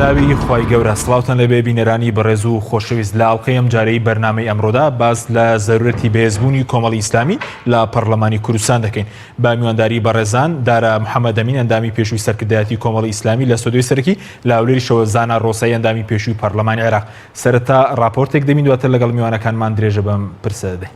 ناوی خوای گەورە سڵاوتان لەبێ بینەرانی بەڕێز و خۆشەویست لە ئەڵقەیەم جارەی بەرنامەی ئەمڕۆدا باس لە زەرورەتی بەهێزبوونی کۆمەڵی ئیسلامی لە پەرلەمانی کوردستان دەکەین با میوانداری بەڕێزان دارا محەممەد ئەمین ئەندامی پێشووی سەرکردایەتی کۆمەڵی ئیسلامی لە سۆدۆی سەرەکی لە هەولێریشەوە زانا ڕۆسایی ئەندامی پێشووی پەرلەمانی عێراق سەرەتا راپۆرتێک دەبین دواتر لەگەڵ میوانەکانمان درێژە بەم پرسە دەدەین.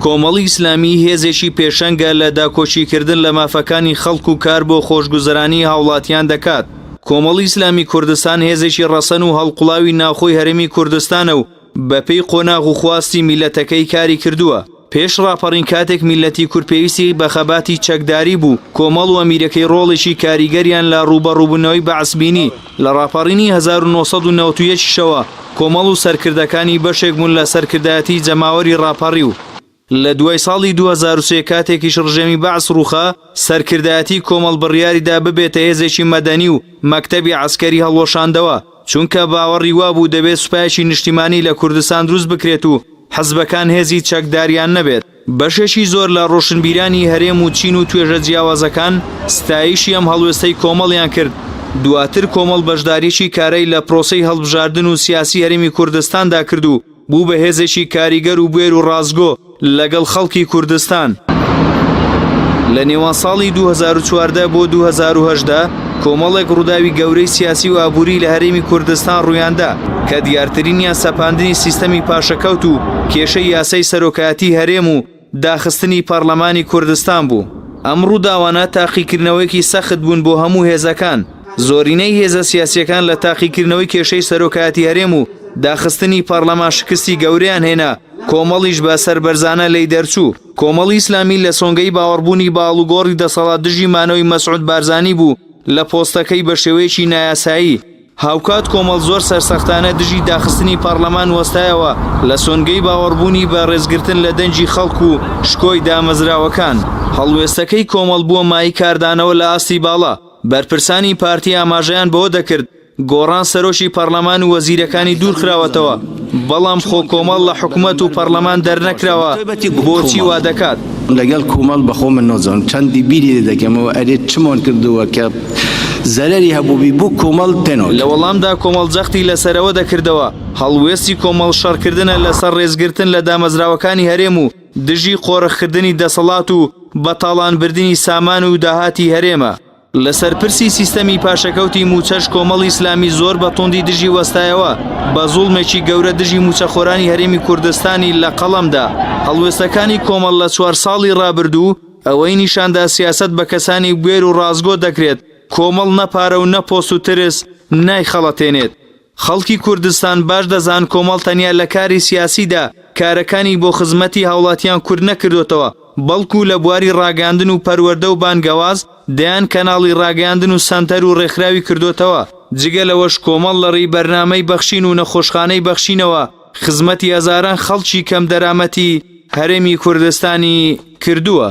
کۆمەڵی ئیسلامی هێزێکی پێشەنگە لە داکۆچیکردن لە مافەکانی خەڵک و کار بۆ خۆشگوزەرانی هاوڵاتیان دەکات. کۆمەڵی ئیسلامی کوردستان هێزێکی ڕەسەن و هەڵقوڵاوی ناوخۆی هەرێمی کوردستانە و بەپێی قۆناغ و خواستی میلەتەکەی کاری کردووە. پێش ڕاپەڕین کاتێک میلەتی کورپێویستی بە خەباتی چەکداری بوو، کۆمەڵ و ئەمیرەکەی ڕۆڵێکی کاریگەریان لە ڕوبەڕووبوونەوەی بەعسبینی لە ڕاپەڕینی 1991 کۆمەڵ و سەرکردەکانی بەشێک بوون لە سەرکردایەتی جەماوەری ڕاپەڕی و لە دوای ساڵی 2003 کاتێکیش ڕژێمی بەعس ڕووخا سەرکردایەتی کۆمەڵ بڕیاریدا ببێتە هێزێکی مەدەنی و مەکتەبی عەسکەری هەڵوەشاندەوە، چونکە باوەڕی وابوو دەبێت سوپایەکی نیشتیمانی لە کوردستان دروست بکرێت و حەزبەکان هێزی چەکداریان نەبێت. بەشێکی زۆر لە ڕۆشنبیرانی هەرێم و چین و توێژە جیاوازەکان ستایشی ئەم هەڵوێستەی کۆمەڵیان کرد. دواتر کۆمەڵ بەشداریی کارەی لە پرۆسەی هەڵبژاردن و سیاسی هەرێمی کوردستاندا کرد و بوو بە هێزێکی کاریگەر و بێر و ڕازگۆ لەگەڵ خەڵکی کوردستان. لە نێوان ساڵی 2014 بۆ 2018 کۆمەڵێک ڕووداوی گەورەی سیاسی و ئابووری لە هەرێمی کوردستان ڕوویاندا کە دیارترینیان سەپاندنی سیستەمی پاشەکەوت و کێشەی یاسای سەرۆکایەتی هەرێم و داخستنی پەرلەمانی کوردستان بوو. ئەم ڕووداوانە تاقیکردنەوەیەکی سەخت بوون بۆ هەموو هێزەکان. زۆرینەی هێزە سیاسیەکان لە تاقیکردنەوەی کێشەی سەرۆکایەتی هەرێم و داخستنی پەرلەمان شکستی گەورەیان هێنا، کۆمەڵیش بە سەربەرزانە لی دەرچوو. کۆمەڵی ئیسلامی لە سۆنگەی باوەڕبوونی باڵوگۆڕی دەسەڵات دژی مانەوەی مەسعود بارزانی بوو لە پۆستەکەی بە شێوەیەکی نایاسایی. هاوکات کۆمەڵ زۆر سەرسەختانە دژی داخستنی پەرلەمان وەستایەوە لە سۆنگەی باوەڕبوونی بە ڕێزگرتن لە دەنجی خەڵک و شکۆی دامەزراوەکان. هەڵوێستەکەی کۆمەڵ بووە مای کاردانەوە لە ئاستی باڵا. بەرپرسانی پارتی ئاماژەیان بەوە دەکرد گۆڕان سەرۆشی پەرلەمان و وەزیرەکانی دوور خراوەتەوە، بەڵام خۆ کۆمەڵ لە حکوومەت و پەرلەمان دەرنەکراوە. بۆچی وا دەکات؟ لەگەڵ کۆمەڵ بەخۆ من نۆزانم چەندی بیری دەکەمەوە ئەرێ چمۆن کردووە کە زەرەری هەبووبی بوو کۆمەڵ پێنەوە. لە وەڵامدا کۆمەڵ جەختی لەسەرەوە دەکردەوە. هەڵوێستی کۆمەڵ شەڕکردنە لەسەر ڕێزگرتن لە دامەزراوەکانی هەرێم و دژی قۆڕەخکردنی دەسەڵات و بەتاڵانبردنی سامان و داهاتی هەرێمە. لە سەرپرسی سیستەمی پاشەکەوتی موچەش کۆمەڵی ئیسلامی زۆر بە توندی دژی وەستایەوە بە زوڵمێکی گەورە دژی موچەخۆرانی هەرێمی کوردستانی لە قەڵەمدا. هەڵوێستەکانی کۆمەڵ لە 4 ساڵی ڕابردوو ئەوەی نیشاندا سیاست بە کەسانی گوێر و ڕازگۆ دەکرێت. کۆمەڵ نەپارە و نەپۆست و ترس نایخەڵەتێنێت. خەڵکی کوردستان باش دەزان کۆمەڵ تەنیا لە کاری سیاسیدا کارەکانی بۆ خزمەتی هاوڵاتیان کورد نەکردوێتەوە، بەڵکو لە بواری ڕاگەاندن و پەروەردە و بانگەواز دەیان کەناڵی ڕاگەاندن و سانتەر و ڕێکخراوی کردوتەوە. جگە لەوەش کۆمەڵ لە ڕێی بەرنامەی بەخشین و نەخۆشخانەی بەخشینەوە خزمەتی هەزاران خەڵکی کەم دەرامەتی هەرێمی کوردستانی کردووە.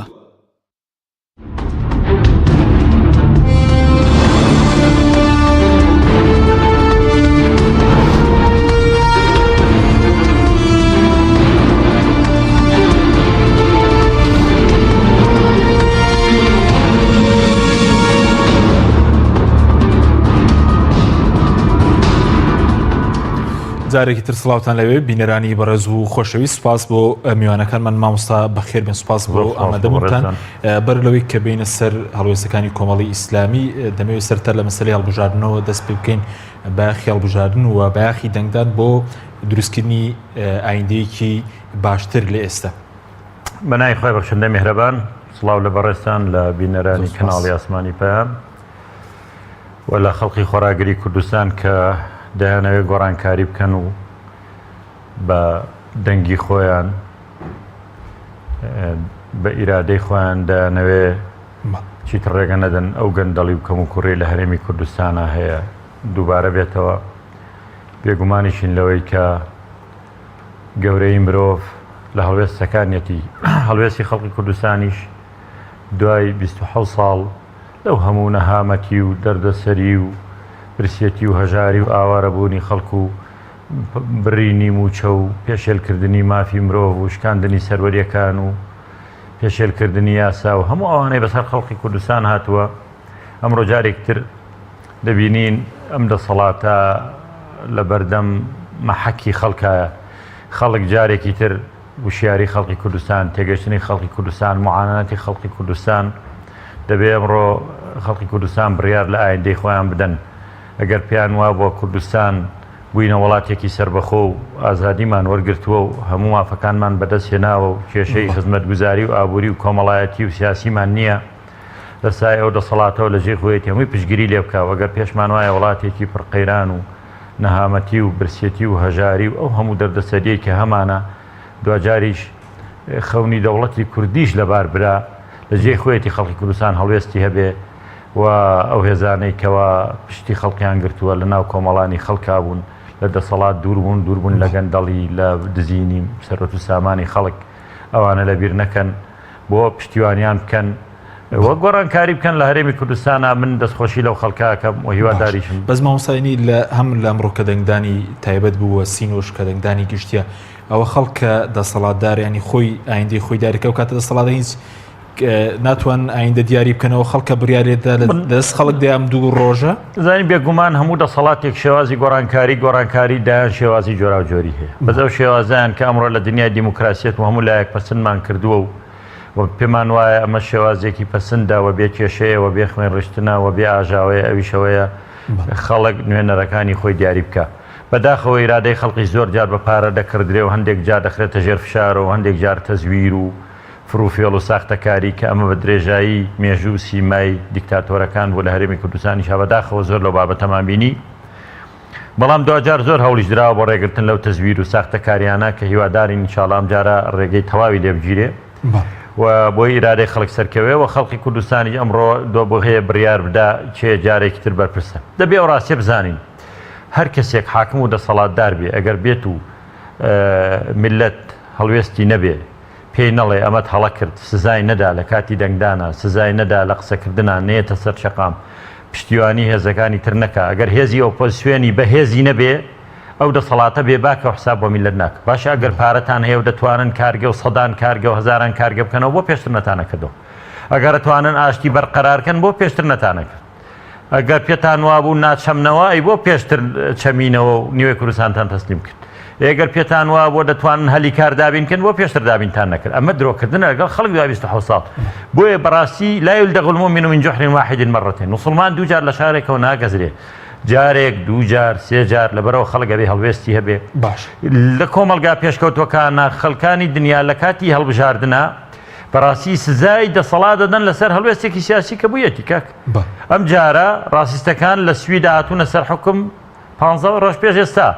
جارێکی تر سڵاوتان لەوێ بینەرانی بەڕێز و خۆشەویست، سوپاس بۆ میوانەکانمان مامۆستا بەخێر بن، سوپاس بۆ ئامادەبوونتان. بەر لەوەی کە بینە سەر هەڵوێستەکانی کۆمەڵی ئیسلامی دەمەوێت سەرتر لە مەسەلەی هەڵبژاردنەوە دەست پێ بکەین، باخی هەڵبژاردن و باخی دەنگدان بۆ دروستکردنی ئایندەیەکی باشتر لە ئێستا. بەناوی خۆی بەخشندە میهرەبان، سڵاو لە بەڕێستان لە بینەرانی کەناڵی ئاسمانی پەیام و لە خەڵکی خۆراگەری کوردستان کە دەیانەوێت گۆڕانکاری بکەن و بە دەنگی خۆیان بە ئیرادەی خۆیان دەیانەوێت چیتر ڕێگە نەدەن ئەو گەندەڵی بکەم و کوڕی لە هەرێمی کوردستانە هەیە دووبارە بێتەوە. بێگومانیشین لەوەی کە گەورەی مرۆڤ لە هەڵوێستەکانیەتی هەڵوێستی خەڵکی کوردستانیش دوای 27 ساڵ لەو هەموو نەهامەتی و دەردەسەری و برسێتی و هەژاری و ئاوارەبوونی خەڵک و بڕینی موچە و پێشێلکردنی مافی مرۆڤ و شکاندنی سەروەریەکان و پێشێلکردنی یاسا و هەموو ئەوانەی بەسەر خەڵکی کوردستان هاتووە. ئەمڕۆ جارێکتر دەبینین ئەم دەسەڵاتە لە بەردەم مەحەکی خەڵکایە خەڵک جارێکی تر وشیاری خەڵکی کوردستان تێگەشتنی خەڵکی کوردستان معانەتی خەڵکی کوردستان دەبێ ئەمڕۆ خەڵکی کوردستان بڕیار لە ئایندەی خۆیان بدەن ئەگەر پێیان وا بۆ کوردستان بووینە وڵاتێکی سربەخۆ و ئازادیمان وەرگرتووە و هەموو مافەکانمان بەدەست هێناوە و کێشەی خزمەتگوزاری و ئابووری و کۆمەڵایەتی و سیاسیمان نییە لەسای ئەو دەسەڵاتەوە لە ژێر خۆیەتی هەمووی پشتگیری لێ بکە ئەگەر پێشمان وایە وڵاتێکی پڕقەیران و نەهامەتی و برسێتی و هەژاری و ئەو هەموو دەردەسەریەی کە هەمانە دوجاریش خەونی دەوڵەتی کوردیش لەبار برا لە ژێر خۆیەتی خەڵکی کوردستان هەڵوێستی هەبێ و ئەو هێزانەی کەوا پشتی خەڵکیان گرتووە لە ناو کۆمەڵانی خەڵکا بوون لە دەسەڵات دووربوون لە گەندەڵی لە دزینی سەرۆت و سامانی خەڵک ئەوانە لەبیر نەکەن بۆ پشتیوانیان بکەن وە گۆڕانکاری بکەن لە هەرێمی کوردستانە من دەستخۆشی لەو خەڵکاکەم و هیواداریشم بەس مامۆستاینی لە هەم لە ئەمڕۆ کە دەنگدانی تایبەت بووە سینۆش کە دەنگدانی گشتیە ئەوە خەڵکە دەسەڵاتدار ینی خۆی ئایندەی خۆی دیاریکە و کاتە دەسەڵاتە هیچ ناتوان ئایندە دیاری بکەنەوە خەڵکە بریارێدا لە دەست خەڵک دەیام دوو ڕۆژە زانی بێگومان هەموو دەسەڵاتێک شێوازی گۆڕانکاری دایان شێوازی جۆرا و جۆری هەیە بەزەو شێوازیان کە ئەمڕۆ لە دنیای دیموکراسیەت و هەموو لایەک پەسەندمان کردووە و پێمان وایە ئەمە شێوازێکی پەسەندە و بێ کێشەیە و بێ خوێن ڕشتنە و بێ ئاژاوەیە ئەویشەوەیە خەڵک نوێنەرەکانی خۆی دیاری بکە بەداخەوە ئیرادەی خەڵکی زۆر جار بە پارە دەکردرێ و هەندێک جار دەخرێتە ژێر فشار و هەندێک جار تەزویر و فرۆفێڵ و ساختەکاری کە ئەمە بە درێژایی مێژوو سیمای دیکتاتۆرەکان بۆ لە هەرێمی کوردستانی شابەداخەوە زۆر لەو بابەتەمان بینی بەڵام دوجار زۆر هەوڵیش دراوە بۆ ڕێگرتن لەو تەزویر و ساختەکاریانە کە هیوادارین ئینشاڵڵا ئەم جارە ڕێگەی تەواوی لێ بگیرێ و بۆی ئیرادەی خەڵک سەرکەوێ و خەڵکی کوردستانی ئەمڕۆ دۆ بۆ هەیە بڕیار بدا چێ جارێکی تر بەرپرسە دەبێ ئەو ڕاستیە بزانین هەر کەسێک حاکم و دەسەڵاتدار بێ ئەگەر بێت و ملت هەڵوێستی نەبێ پێی نەڵێ ئەمەت هەڵە کرد سزای نەدا لە کاتی دەنگدانە سزای نەدا لە قسەکردنا نێتە سەر شەقام پشتیوانی هێزەکانی تر نەکە ئەگەر هێزی ئۆپۆزیسیۆنی بە هێزی نەبێ ئەو دەسەڵاتە بێ باکە و حساب بۆ میلەت ناکە باشە ئەگەر پارەتان هەیە و دەتوانن کارگە و سەدان کارگە و هەزاران کارگە بکەنەوە بۆ پێشتر نەتانەکردەوە ئەگەر دەتوانن ئاشتی بەرقەرارکەن بۆ پێشتر نەتانەکرد ئەگەر پێتان وابوو ناچەمنەوە ئەی بۆ پێشتر چەمینەوە و نیوەی کوردستانتان تەسلیم کرد ئەگەر پێتان وا بۆ دەتوانن هەلی کار دابینکەن بۆ پێشتر دابینتان نەکرد ئەمە درۆکردنە لەگەڵ خەڵک 27 ساڵ بۆیە بەڕاستی لا يلدغ المؤمن من جحر واحد مرتين مسلمان دووجار لە شارێکەوە ناگەزرێ جارێک دووجار سێجار لەبەرەوە خەڵک ئەبێ هەڵوێستی هەبێ باش لە کۆمەلگا پێشکەوتوەکانە خەڵکانی دنیا لە کاتی هەڵبژاردنە بەڕاستی سزای دەسەڵات دەدەن لەسەر هەڵوێستێکی سیاسی کە بوویەتی کاک ئەم جارە ڕاستیستەکان لە سویدا هاتوونە سەر حکم 15 ڕۆژ پێش ئێستا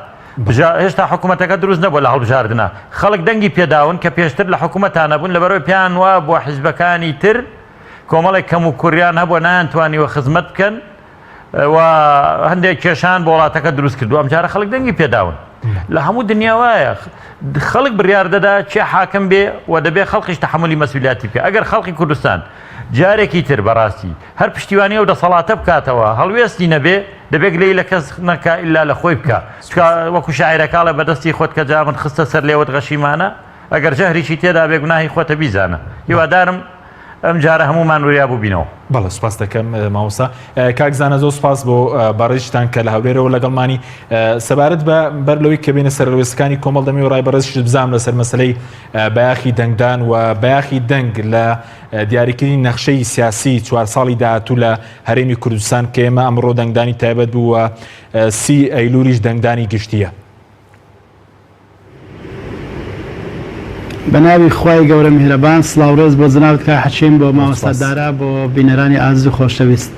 هێشتا حکوومەتەکە دروست نەبووە لە هەڵبژاردنە خەڵک دەنگی پێداون کە پێشتر لە حکوومەتانە بوون لەبەرەوەی پیان وە بۆ حیزبەکانی تر کۆمەڵێک کەم و کوڕیان هەبووە نایانتوانیوە خزمەت بکەن و هەندێک کێشان بۆ وڵاتەکە دروست کردو ئەم جارە خەڵک دەنگی پێداون لە هەموو دنیا وایە خەڵک بڕیار دەدا چێ حاکم بێ و دەبێ خەڵکیش تەحملی مەسئولیەتی بکە ئەگەر خەڵکی کوردستان جارێکی تر بەڕاستی هەر پشتیوانی ئەو دەسەڵاتە بکاتەوە هەڵوێستی نەبێ دەبێت لێی لە کەس نەکە ئللا لە خۆی بکە وەکو شاعیرەکاڵە بەدەستی خۆت کە جا من خستە سەر لێوت غەشیمانە ئەگەر جەهریشی تێدا بێ گوناهی خۆتە بیزانە هیوادارم ئەم جارە هەمومان وریاب بووبینەوە بەڵێ سوپاس دەکەم مامۆستا کاکزانە زۆر سوپاس بۆ بەڕێژتان کە لە هەولێرەوە لەگەڵمانی سەبارەت بە بەر لەوەی کە بینە سەرلەوێستەکانی کۆمەڵ دەمی و ڕای بەڕێزش بزانم لەسەر مەسلەی بەیاخی دەنگدان و بەیاخی دەنگ لە دیاریکردنی نەخشەی سیاسی 4 ساڵی داهاتوو لە هەرێمی کوردستان کە ئێمە ئەمڕۆ دەنگدانی تایبەت بوو و 30 ئەیلولیش دەنگدانی گشتیە بەناوی خوای گەورە میهرەبان سڵاوڕێز بۆ جەنابەت کا حەچیم بۆ مامۆستادارا بۆ بینەرانی ئازیز و خۆشەویست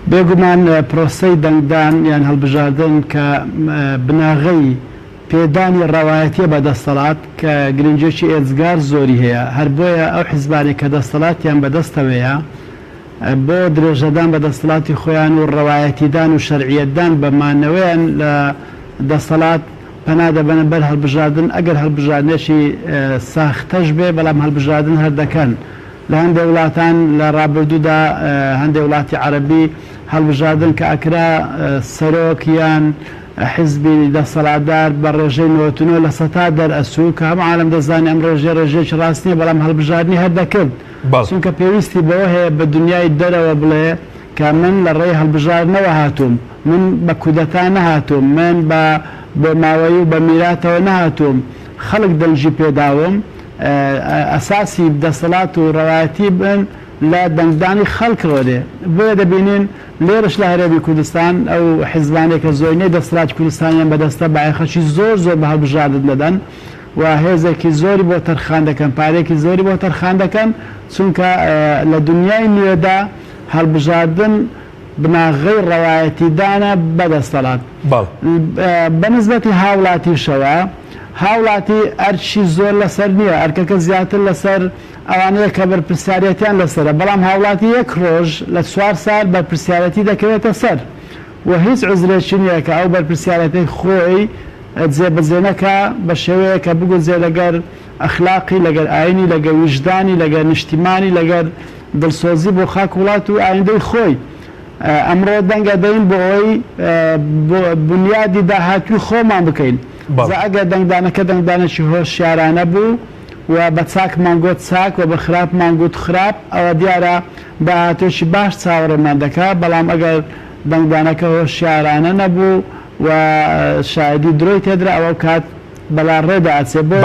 بێگومان پرۆسەی دەنگدان یان هەڵبژاردن کە بناغەی پێدانی ڕەوایەتیە بە دەسەڵات کە گرنگێکی ئێجگار زۆری هەیە هەر بۆیە ئەو حیزبانی کە دەسەڵاتیان بەدەستەوەیە بۆ درێژەدان بە دەسەڵاتی خۆیان و ڕەوایەتیدان و شەرعیەتدان بەمانەوەیان لە دەسەڵات پەنا دەبەنە بەر هەڵبژاردن ئەگەر هەڵبژاردنێکی ساختەش بێ بەڵام هەڵبژاردن هەر دەکەن لە هەندێک وڵاتان لە ڕابردوودا هەندێک وڵاتی عەرەبی هەڵبژاردن کە ئەکرا سەرۆک یان حیزبی دەسەڵاتدار بە ڕێژەی 99 لە سەتا دەرئەسوو کە هەموو عالەم دەزانێ ئەم ڕێژەیەکی ڕاست نییە بەڵام هەڵبژاردنی هەر دەکرد چونکە پێویستی بەوە هەیە بە دنیای دەرەوە بڵێ کە من لە ڕێی هەڵبژارنەوە هاتووم، من بە کودەتا نەهاتووم، من بە ماوەی و بە میراتەوە نەهاتووم، خەڵک دەنجی پێداوم، ئەساسی دەسەڵات و ڕەوایەتی بن لە دەنگدانی خەڵکەوەێ. بۆیە دەبینین لێرش لە هەرێمی کوردستان ئەو حیزبانێکە زۆرینەی دەسەڵاتی کوردستانیان بەدەستە بەعیخەکی زۆر بە هەڵبژاردن دەدەن و هێزێکی زۆری بۆ تەرخان دەکەن، پارێکی زۆری بۆ تەرخان دەکەن، چونکە لە دنیای نوێدا هەڵبژاردن بناغەی ڕەوایەتیدانە بەدەستەڵات. بەنسبەتی هاوڵاتیشەوە، هاوڵاتی ئەرچی زۆر لەسەر نییە، ئەرکەکە زیاتر لەسەر ئەوانەیە کە بەرپرسیارەتیان لەسەرە، بەڵام هاوڵاتی یەک ڕۆژ لە 4 سال بەرپرسیارەتی دەکەوێتە سەر و هیچ عزرێکی نییە کە ئەو بەرپرسیارەتی خۆی جێبەجێنەکە بە شێوەیە کە بگوزێ لەگەر ئەخلاقی، لەگەر ئاینی، لەگەر وجدانی، لەگەر نیشتیمانی، لەگەر دڵسۆزی بۆ خاک وڵات و ئایندەی خۆی. ئەمڕۆ دەنگە دەین بۆ ئەوەی بنیادی داهاتوی خۆمان بکەین. ئەگەر دەنگدانەکە دەنگدانێکی هۆشیارانە بوو و بە چاک مانگۆت چاک و بە خراپ مانگوت خراپ، ئەوە دیارە داهاتوێکی باش چاوەڕێمان دەکات. بەڵام ئەگەر دەنگدانەکە هۆشیارانە نەبوو و شایدی درۆی تێدرا، ئەوە کات بەلا ڕێدا ئەچێ. بۆ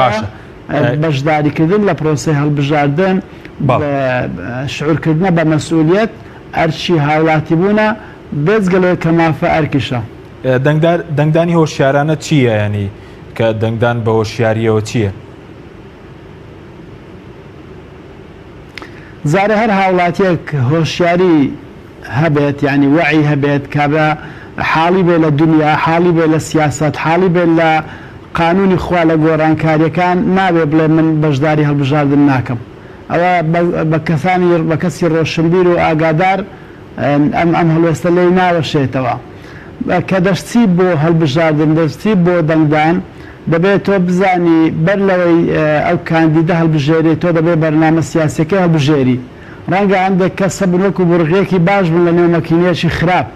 بەشداریکردن لە پرۆسەی هەڵبژاردن، شعورکردنە بە مەسئولیەت، ئەرچی هاوڵاتی بوونە بێجگەلەوەی کە مافە ئەرکیشە. دەنگدانی هۆشیارانە چییە؟ ینی کە دەنگدان بە هۆشیاریەوە چییە؟ زارە هەر هاوڵاتیەک هۆشیاری هەبێت، ینی وعی هەبێت کە بە حاڵی بێ لە دنیا، حاڵی بێ لە سیاست، حاڵی بێ لە قانونی خوا لە گۆڕانکاریەکان، نابێ بڵێ من بەشداری هەڵبژاردن ناکەم. ئەوە بە کەسی ڕۆشنبیر و ئاگادار ئەم هەڵوێستە لێی ناوەشێتەوە. کە دەشتی بۆ هەڵبژاردن، دەستی بۆ دەنگدان، دەبێت تۆ بزانی بەر لەوەی ئەو کاندیدە هەڵبژێری، تۆ دەبێت بەرنامە سیاسەکە هەڵبژێری. ڕەنگە هەندێک کەسە بنوک و بڕغێکی باش بن لە نێو مەکینێکی خراپ،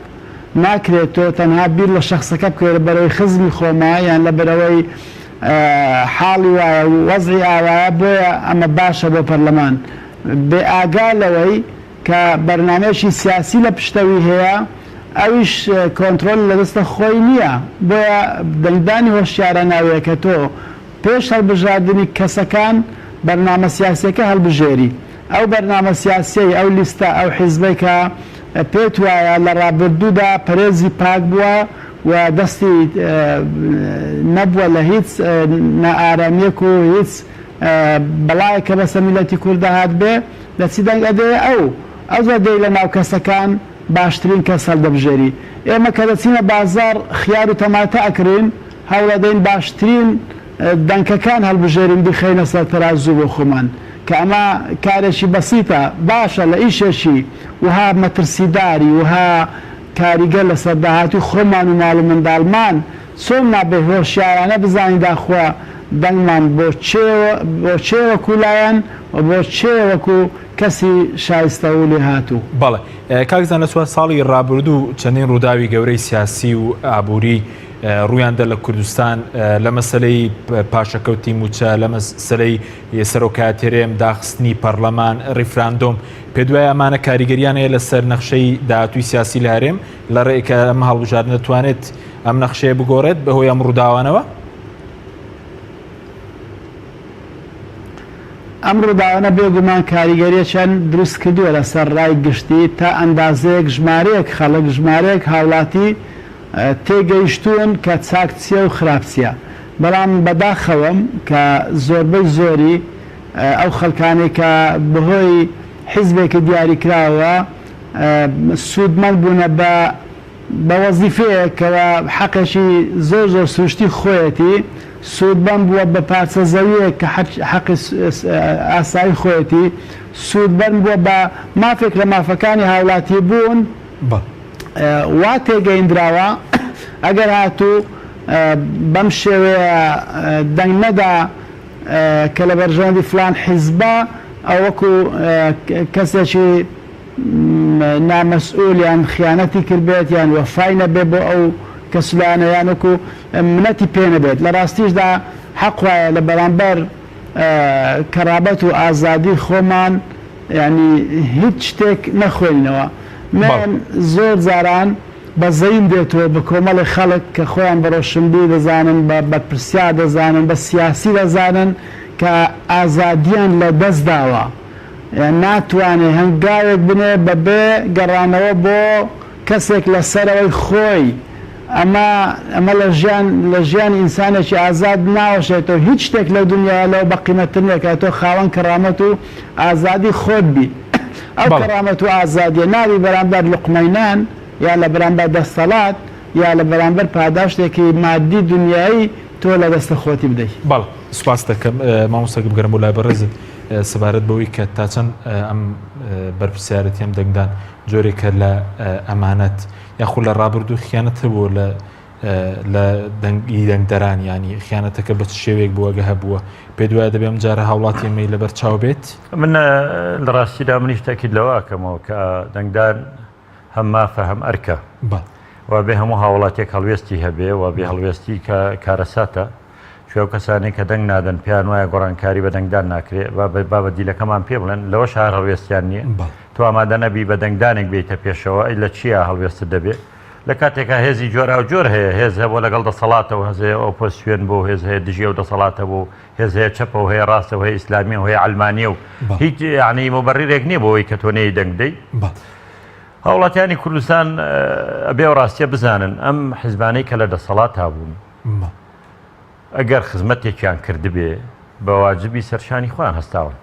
ناکرێت تۆ تەنها بیر لە شخصەکە بکەوێت بەرەوەی خزمی خۆما یان لە بەرەوەی حاڵی وایە و وەزعی ئاوایە. بۆیە ئەمە باشە بۆ پەرلەمان بێ ئاگا لەوەی کە بەرنامەیەکی سیاسی لە پشتەوی هەیە، ئەویش کۆنتترۆل لە دەستە خۆی نییە. بۆیە دەنگدانی هۆشیارە ناوەیە کە تۆ پێش هەڵبژاردننی کەسەکان بەرنامە سیاسەکە هەڵبژێری. ئەو بەرنامە سیاسی، ئەو لیستە، ئەو حیزبەی کە پێت وایە لە ڕابردوودا پەرێزی پاک بووە و دەستی نەبووە لە هیچ نائارامیەک و هیچ بەڵایە کە بەسە میلەتی کوردە هات بێ، دەچی دەنگ ئەدەیە ئەو دەی لە ناو کەسەکان باشترین کەس هەڵدەبژێری. ئێمە کە دەچینە بازار خیار و تەماتە ئەکرین، هەوڵەدەین باشترین دەنگەکان هەڵبژێرین بخەینە سەر تەرازوو بۆ خۆمان، کە ئەمە کارێکی بەسیتە، باشە لە ئیشێکی وها مەترسیداری وها کاریگەر لە سەرداهاتی خۆمان و ماڵ و منداڵمان چۆن نابێ هۆشیارانە بزانین داخوا دەنگمان بۆ چێوەکو لایەن و بۆ چێوەکو کەسی شایستە و لێ هاتوو. بەڵێ کاکزان لە ساڵی ڕابردوو چەندین ڕووداوی گەورەی سیاسی و ئابووری ڕوویاندا لە کوردستان لە مەسلەی پاشەکەوتی موچە، لە مەسلەی سەرۆکاتێرێم داخستنی پەرلەمان، ڕیفراندۆم، پێ دوای ئەمانە کاریگەریانەیە لەسەر نەخشەی داهاتووی سیاسی لە هەرێم لە ڕێکە ئەم هەڵبژاردن دەتوانێت ئەم نەخشەیە بگۆڕێت بەهۆی ئەم ڕووداوانەوە؟ ئەم ڕووداوانە بێگومان کاریگەریەکیان دروست کردووە لەسەر ڕای گشتی تا ئەندازەیەک ژمارەیەک خەڵک، ژمارەیەک هاوڵاتی تێگەیشتوون کە چاکچیە و خراپچیە. بەڵام بەداخەوەم کە زۆربەی زۆری ئەو خەڵکانێک کە بەهۆی حیزبێکی دیاریکراوە سوودمەند بوونە بە وەزیفەیەک کەوە حەقێکی زۆر سوشتی خۆیەتی، سوودمەند بووە بە پارچە زەویەک کە حەقی ئاسایی خۆیەتی، سوودمەند بووە بە مافێک لە مافەکانی هاوڵاتی بوون، وا تێگەیندراوە ئەگەر هاتوو بەم شێوەیە دەنگ نەدا کە لە بەرژەوەندی فلان حیزبە ئەو وەکو کەسێکی نامەسئولیان خیانەتی کردبێت یان وەفای نەبێ بۆ ئەو کەسولانە یان وەکو منەتی پێ نەبێت. لە ڕاستیشدا حەق وایە لە بەرامبەر کەرابەت و ئازادی خۆمان ینی هیچ شتێک نەخوێنینەوە. من زۆر جاران بە زەین دێتەوە بە کۆمەڵی خەڵک کە خۆیان بە ڕۆشنبیر دەزانن بە بەرپرسیار دەزانن بە سیاسی دەزانن کە ئازادیان لە دەست داوە ناتوانێت هەنگاوێک بنێ بەبێ گەڕانەوە بۆ کەسێک لەسەرەوەی خۆی ئەمە لە ژیان ئینسانێکی ئازاد ناوەشێتەوە هیچ شتێک لە دنیا لەو بە قیمەتتر نییە تۆ خاوەن کەرامەت و ئازادی خۆت بی ئەو کەرامەت و ئازادیە ناوی بەرامبەر لقمەینان یا لە بەرامبەر دەسەڵات یا لە بەرامبەر پاداشتێکی مادی دنیایی تۆ لە دەستە خۆتی بدەیت. بەڵ سوپاس دەکەم مامۆستاگە بگەرم بۆ لای بەڕێزت سەبارەت بەوەی کە تا چەند ئەم بەرپرسیارەتی ئەم دەنگدان جۆرێکە لە ئەمانەت یاخود لە ڕابردوو خیانەت هەبووە لە دەنگدەران ینی خیانەتەکە بە شێوەیەک بووەگە هەبووە پێ دوایە دەبێ ئەم جارە هاوڵاتی ئەمەی لەبەر چاو بێت. من لە ڕاستیدا منیش تاکید لەوەکەمەوە کە دەنگدان هەم مافە هەم ئەرکە و بێ هەموو هاوڵاتێک هەڵوێستی هەبێ و بێ هەڵوێستی کە کارەساتە شوێو کەسانی کە دەنگ نادەن پیان وایە گۆڕانکاری بە دەنگدان ناکرێت بابە دیلەکەمان پێ بڵێن لەوە شار هەڵوێستیان نییە تو ئامادە نەبی بە دەنگدانێک بێتە پێشەوە ئەی لە چیە هەڵوێست دەبێت لە کاتێکە هێزی جۆرا و جۆر هەیە هێز هەبوو لەگەڵ دەسەڵاتەوە هەزەیە ئۆپۆزیسیۆن بۆ هێز هەیە دژیە و دەسەڵاتە بۆ هێز هەیە چەپە و هەیە ڕاستە و هەیە ئیسلامی و هەیە عەلمانیە و هیچ یعنی مەبەڕیرێک نییە بۆەوەی کە تۆ نەی دەنگ دەی. هاوڵاتیانی کوردستان ئەبێ و ڕاستیە بزانن ئەم حیزبانەی کە لە دەسەڵات هابوون ئەگەر خزمەتێکیان کردبێ بە واجبی سەرشانی خۆیان هەستاون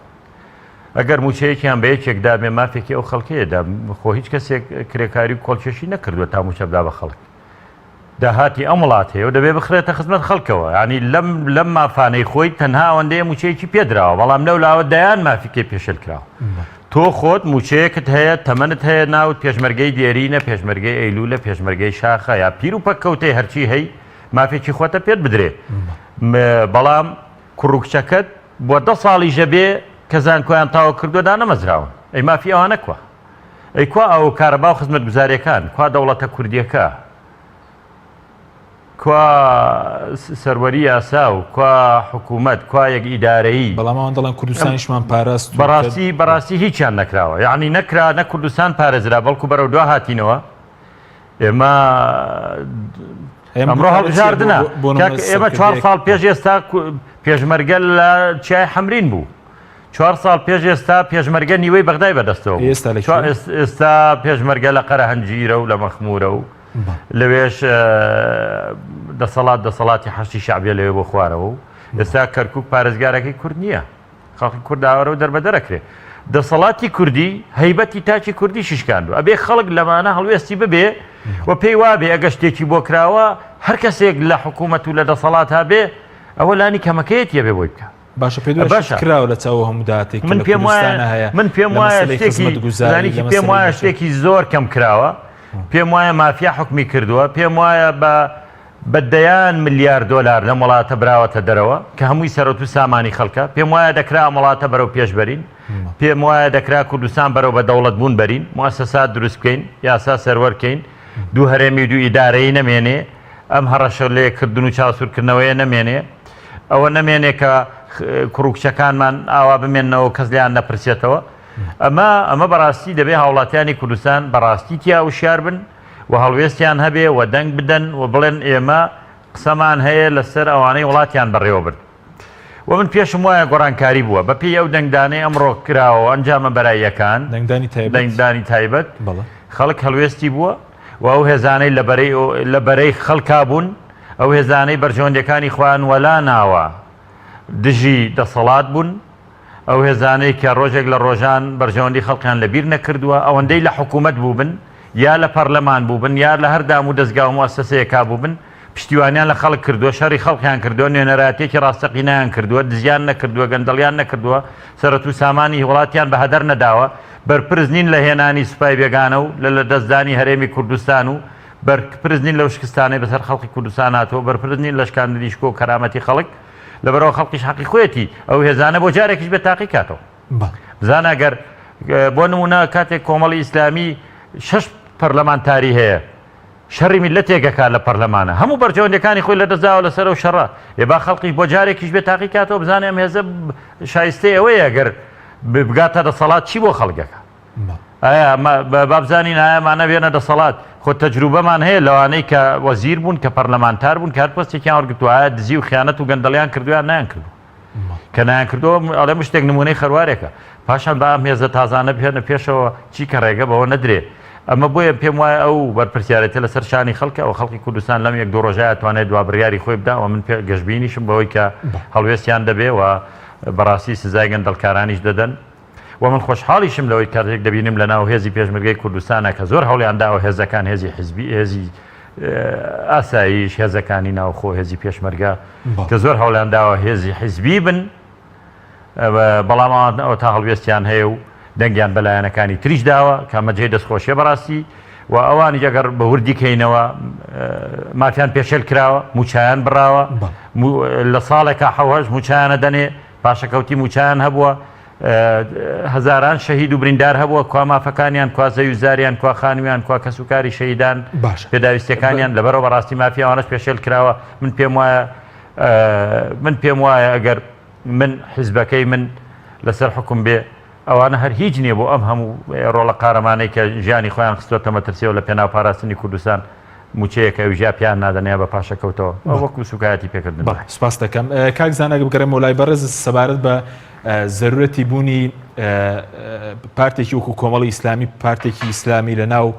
ئەگەر موچەیەکیان بە یەکێکدا بێ مافێکی ئەو خەڵکەیەدا خۆ هیچ کەسێک کرێکاری و کۆڵکێشی نەکردووە تا موچە بدا بە خەڵک داهاتی ئەم وڵات هەیە و دەبێ بخرێتە خزمەت خەڵکەوە ینی لەم مافانەی خۆی تەنها ئەوەندەیە موچەیەکی پێدراوە بەڵام لەو لاوە دایان مافیکەی پێشل کراوە تۆ خۆت موچەیەکت هەیە تەمەنت هەیە ناوت پێشمەرگەی دیێرینە پێشمەرگەی ئەیلولە پێشمەرگەی شاخە یا پیر و پەککەوتەی هەرچی هەی مافێکی خۆتە پێت بدرێ بەڵام کوڕکچەکەت بۆ 10 ساڵی ژەبێ کەزان کۆیان تاوە کردودا نەمەزراون ئەی مافی ئەوانە کووە ئەی کوا ئەو کارەبا و خزمەت گوزاریەکان کوا دەوڵەتە کوردیەکە کوا سەروەری یاسا و کوا حکوومەت کوا یەک ئیدارەیی بەڵام ئەوان دەڵێن کوردستانیشمان پاراست بەڕاستی هیچیان نەکراوە یعنی نەکرا نە کوردستان پارێزرا بەڵکو بەرەو دوا هاتینەوە ئێمە ئەمڕۆ هەڵبژاردنە ئێمە 4 ساڵ پێش ئێستا پێشمەرگە لە چای حەمرین بوو 4 ساڵ پێش ئێستا پێشمەرگە نیوەی بەغدای بەدەستەوە ئێستا پێشمەرگە لە قەرە هەنجیرە و لە مەخمورە و لەوێش دەسەڵاتی حەشتی شعبیە لەوێ بۆ خوارەوە و ئێستا کەرکووک پارێزگارەکەی کورد نییە خەڵکی کورداوەرە و دەربەدەرەکرێ دەسەڵاتی کوردی هەیبەتی تاچی کوردی شیشکاندووە ئەبێ خەڵک لەمانە هەڵوێستی ببێ و پێی وابێ ئەگە شتێکی بۆ کراوە هەر کەسێک لە حکوومەت و لە دەسەڵات هەبێ ئەوە لانی کەمەکەیەتیە بێ بۆی بکە باشە پێ کراوە لە چاوە هەموو دااتێک من پێم وایە شتێکی زۆر کەم کراوە پێم وایە مافیا حکمی کردووە پێم وایە بەدەیان ملیار دۆلار لە وڵاتە براوەتە دەرەوە کە هەمووی سەرەت و سامانی خەڵکە پێم وایە دەکرا وڵاتە بەرەو پێشبەرین پێم وایە دەکرا کوردستان بەرەو بە دەوڵەت بوون بەرین موسسات دروست بکەین یاسا سەروەرکەین دوو هەرێمی دوو ئیدارەی نەمێنێ ئەم هەڕەشە لێکردن و چاوسورکردنەوەیە نەمێنێ ئەوە نەمێنێ کە کوڕکچەکانمان ئاوا بمێنەوە کەس لیان نەپرسێتەوە ئەمە بەڕاستی دەبێ هاوڵاتیانی کوردستان بەڕاستی تیا وشیار بن و هەڵوێستیان هەبێ و دەنگ بدەن و بڵێن ئێمە قسەمان هەیە لەسەر ئەوانەی وڵاتیان بەڕێوە برد و من پێشم وایە گۆڕانکاری بووە بە پێی ئەو دەنگدانەی ئەمڕۆ کراوە ئەنجامە بەراییەکان دەنگدانی تایبەت خەڵک هەڵوێستی بووە و ئەو هێزانەی لەبەرەی خەڵکا بوون ئەو هێزانەی بەرژۆندەکانی خوان وەلا ناوە دژی دەسەڵات بوون ئەو هێزانەی کە ڕۆژێک لە ڕۆژان بەرژەوەندی خەڵکیان لەبیر نەکردووە ئەوەندەی لە حکوومەت بوو بن یا لە پەرلەمان بوو بن یا لە هەردام و دەستگا و موسسەیەکا بوو بن پشتیوانیان لە خەڵک کردووە شەڕی خەڵکیان کردووە نوێنەراتێکی ڕاستەقینەیان کردووە دزیان نەکردووە گەندەڵیان نەکردووە سەرەت و سامانی وڵاتیان بە هەدەر نەداوە بەرپرس نین لە هێنانی سوپای بێگانە و لە دەستدانی هەرێمی کوردستان و بەرپرس نین لەو شکستانەی بەسەر خەڵکی کوردستان هاتەوە بەرپرس نین لە شکاندنی شکۆ و کەرامەتی خەڵک لەبەرەوە خەڵکیش حەقی خۆیەتی ئەو هێزانە بۆ جارێکیش بێ تاقی کاتەوە بزانە ئەگەر بۆ نمونە کاتێک کۆمەڵی ئیسلامی 6 پەرلەمانتاری هەیە شەڕی میلەتێکەکە لە پەرلەمانە هەموو بەرژەوەندەکانی خۆی لە دەستداوە لەسەر و شەڕە ێبا خەڵکی بۆ جارێکیش بێ تاقی کاتەوە بزانێ ئەم هێزە شایستەی ئەوەیە ئەگەر بگاتە دەسەڵات چی بۆ خەڵکەکە ئایا بابزانین ئایامانە بێنە دەسەڵات خۆ تەجروبەمان هەیە لەوانەی کە وەزیر بوون کە پەرلەمانتار بوون کار پۆستێکیان وەرگرتووە دزی و خیانەت و گەندەڵیان کردویان نایان کردو کە نایان کردەوە ئەڵێ شتێک نمونەی خەروارێکە پاشان با مێزە تازانە بهێنە پێشەوە چی کە ڕێگە بەوە نەدرێ ئەمە بۆیە پێم وایە ئەو بەرپرسیارەتە لەسەر شانی خەڵکە ئەو خەڵکی کوردستان لەم یەک دو ڕۆژایە توانێت دوا بڕیاری خۆی بداوە من گەشتبینیشم بەوەی کە هەڵوێستیان دەبێ و بەڕاستی سزای گەندەڵکارانیش دەدەن و من خۆشحاڵیشم لەوەی کاتێک دەبینم لە ناو هێزی پێشمەرگەی کوردستانە کە زۆر هەوڵیان داوە هێزەکان هێزی حیزبی هێزی ئاساییش هێزەکانی ناوخۆ هێزی پێشمەرگە کە زۆر هەوڵیان داوە هێزی حیزبی بن بەڵام ئەو تا هەڵوێستیان هەیە و دەنگیان بەلایەنەکانی تریش داوە کامەجێ دەستخۆشیە بەڕاستی و ئەوانی ئەگەر بە وردی کەینەوە مافیان پێشێل کراوە موچایان بڕاوە لە ساڵێکە حەوەش موچایانە دەنێ پاشەکەوتی موچایان هەبووە هەزاران شەهید و بریندار هەبووە کوا مافەکانیان کوا زەویزاریان کوا خانویان کوا کەسوکاری شەهیدان پێداویستەکانیان لەبەرەوە بەڕاستی مافیاوانش پێشێل کراوە من پێم وایە ئەگەر من حیزبەکەی من لەسەر حکم بێ ئەوانە هەر هیچ نییە بۆ ئەم هەموو ڕۆڵە قارەمانەی کە ژیانی خۆیان خستۆتە مەترسیەوە لە پێناو پاراستنی کوردستان موچەیەکە وژیا پیان نادەنێ بە پاشەکەوتەوە ئەو وەکو سوکایەتی پێکردن سپاس دەکەم کاک زانەگە بگەڕێمەوە لای بەڕێز سەبارەت بە زەرورەتی بوونی پارتێکی وەکو کۆمەڵی ئیسلامی پارتێکی ئیسلامی لە ناو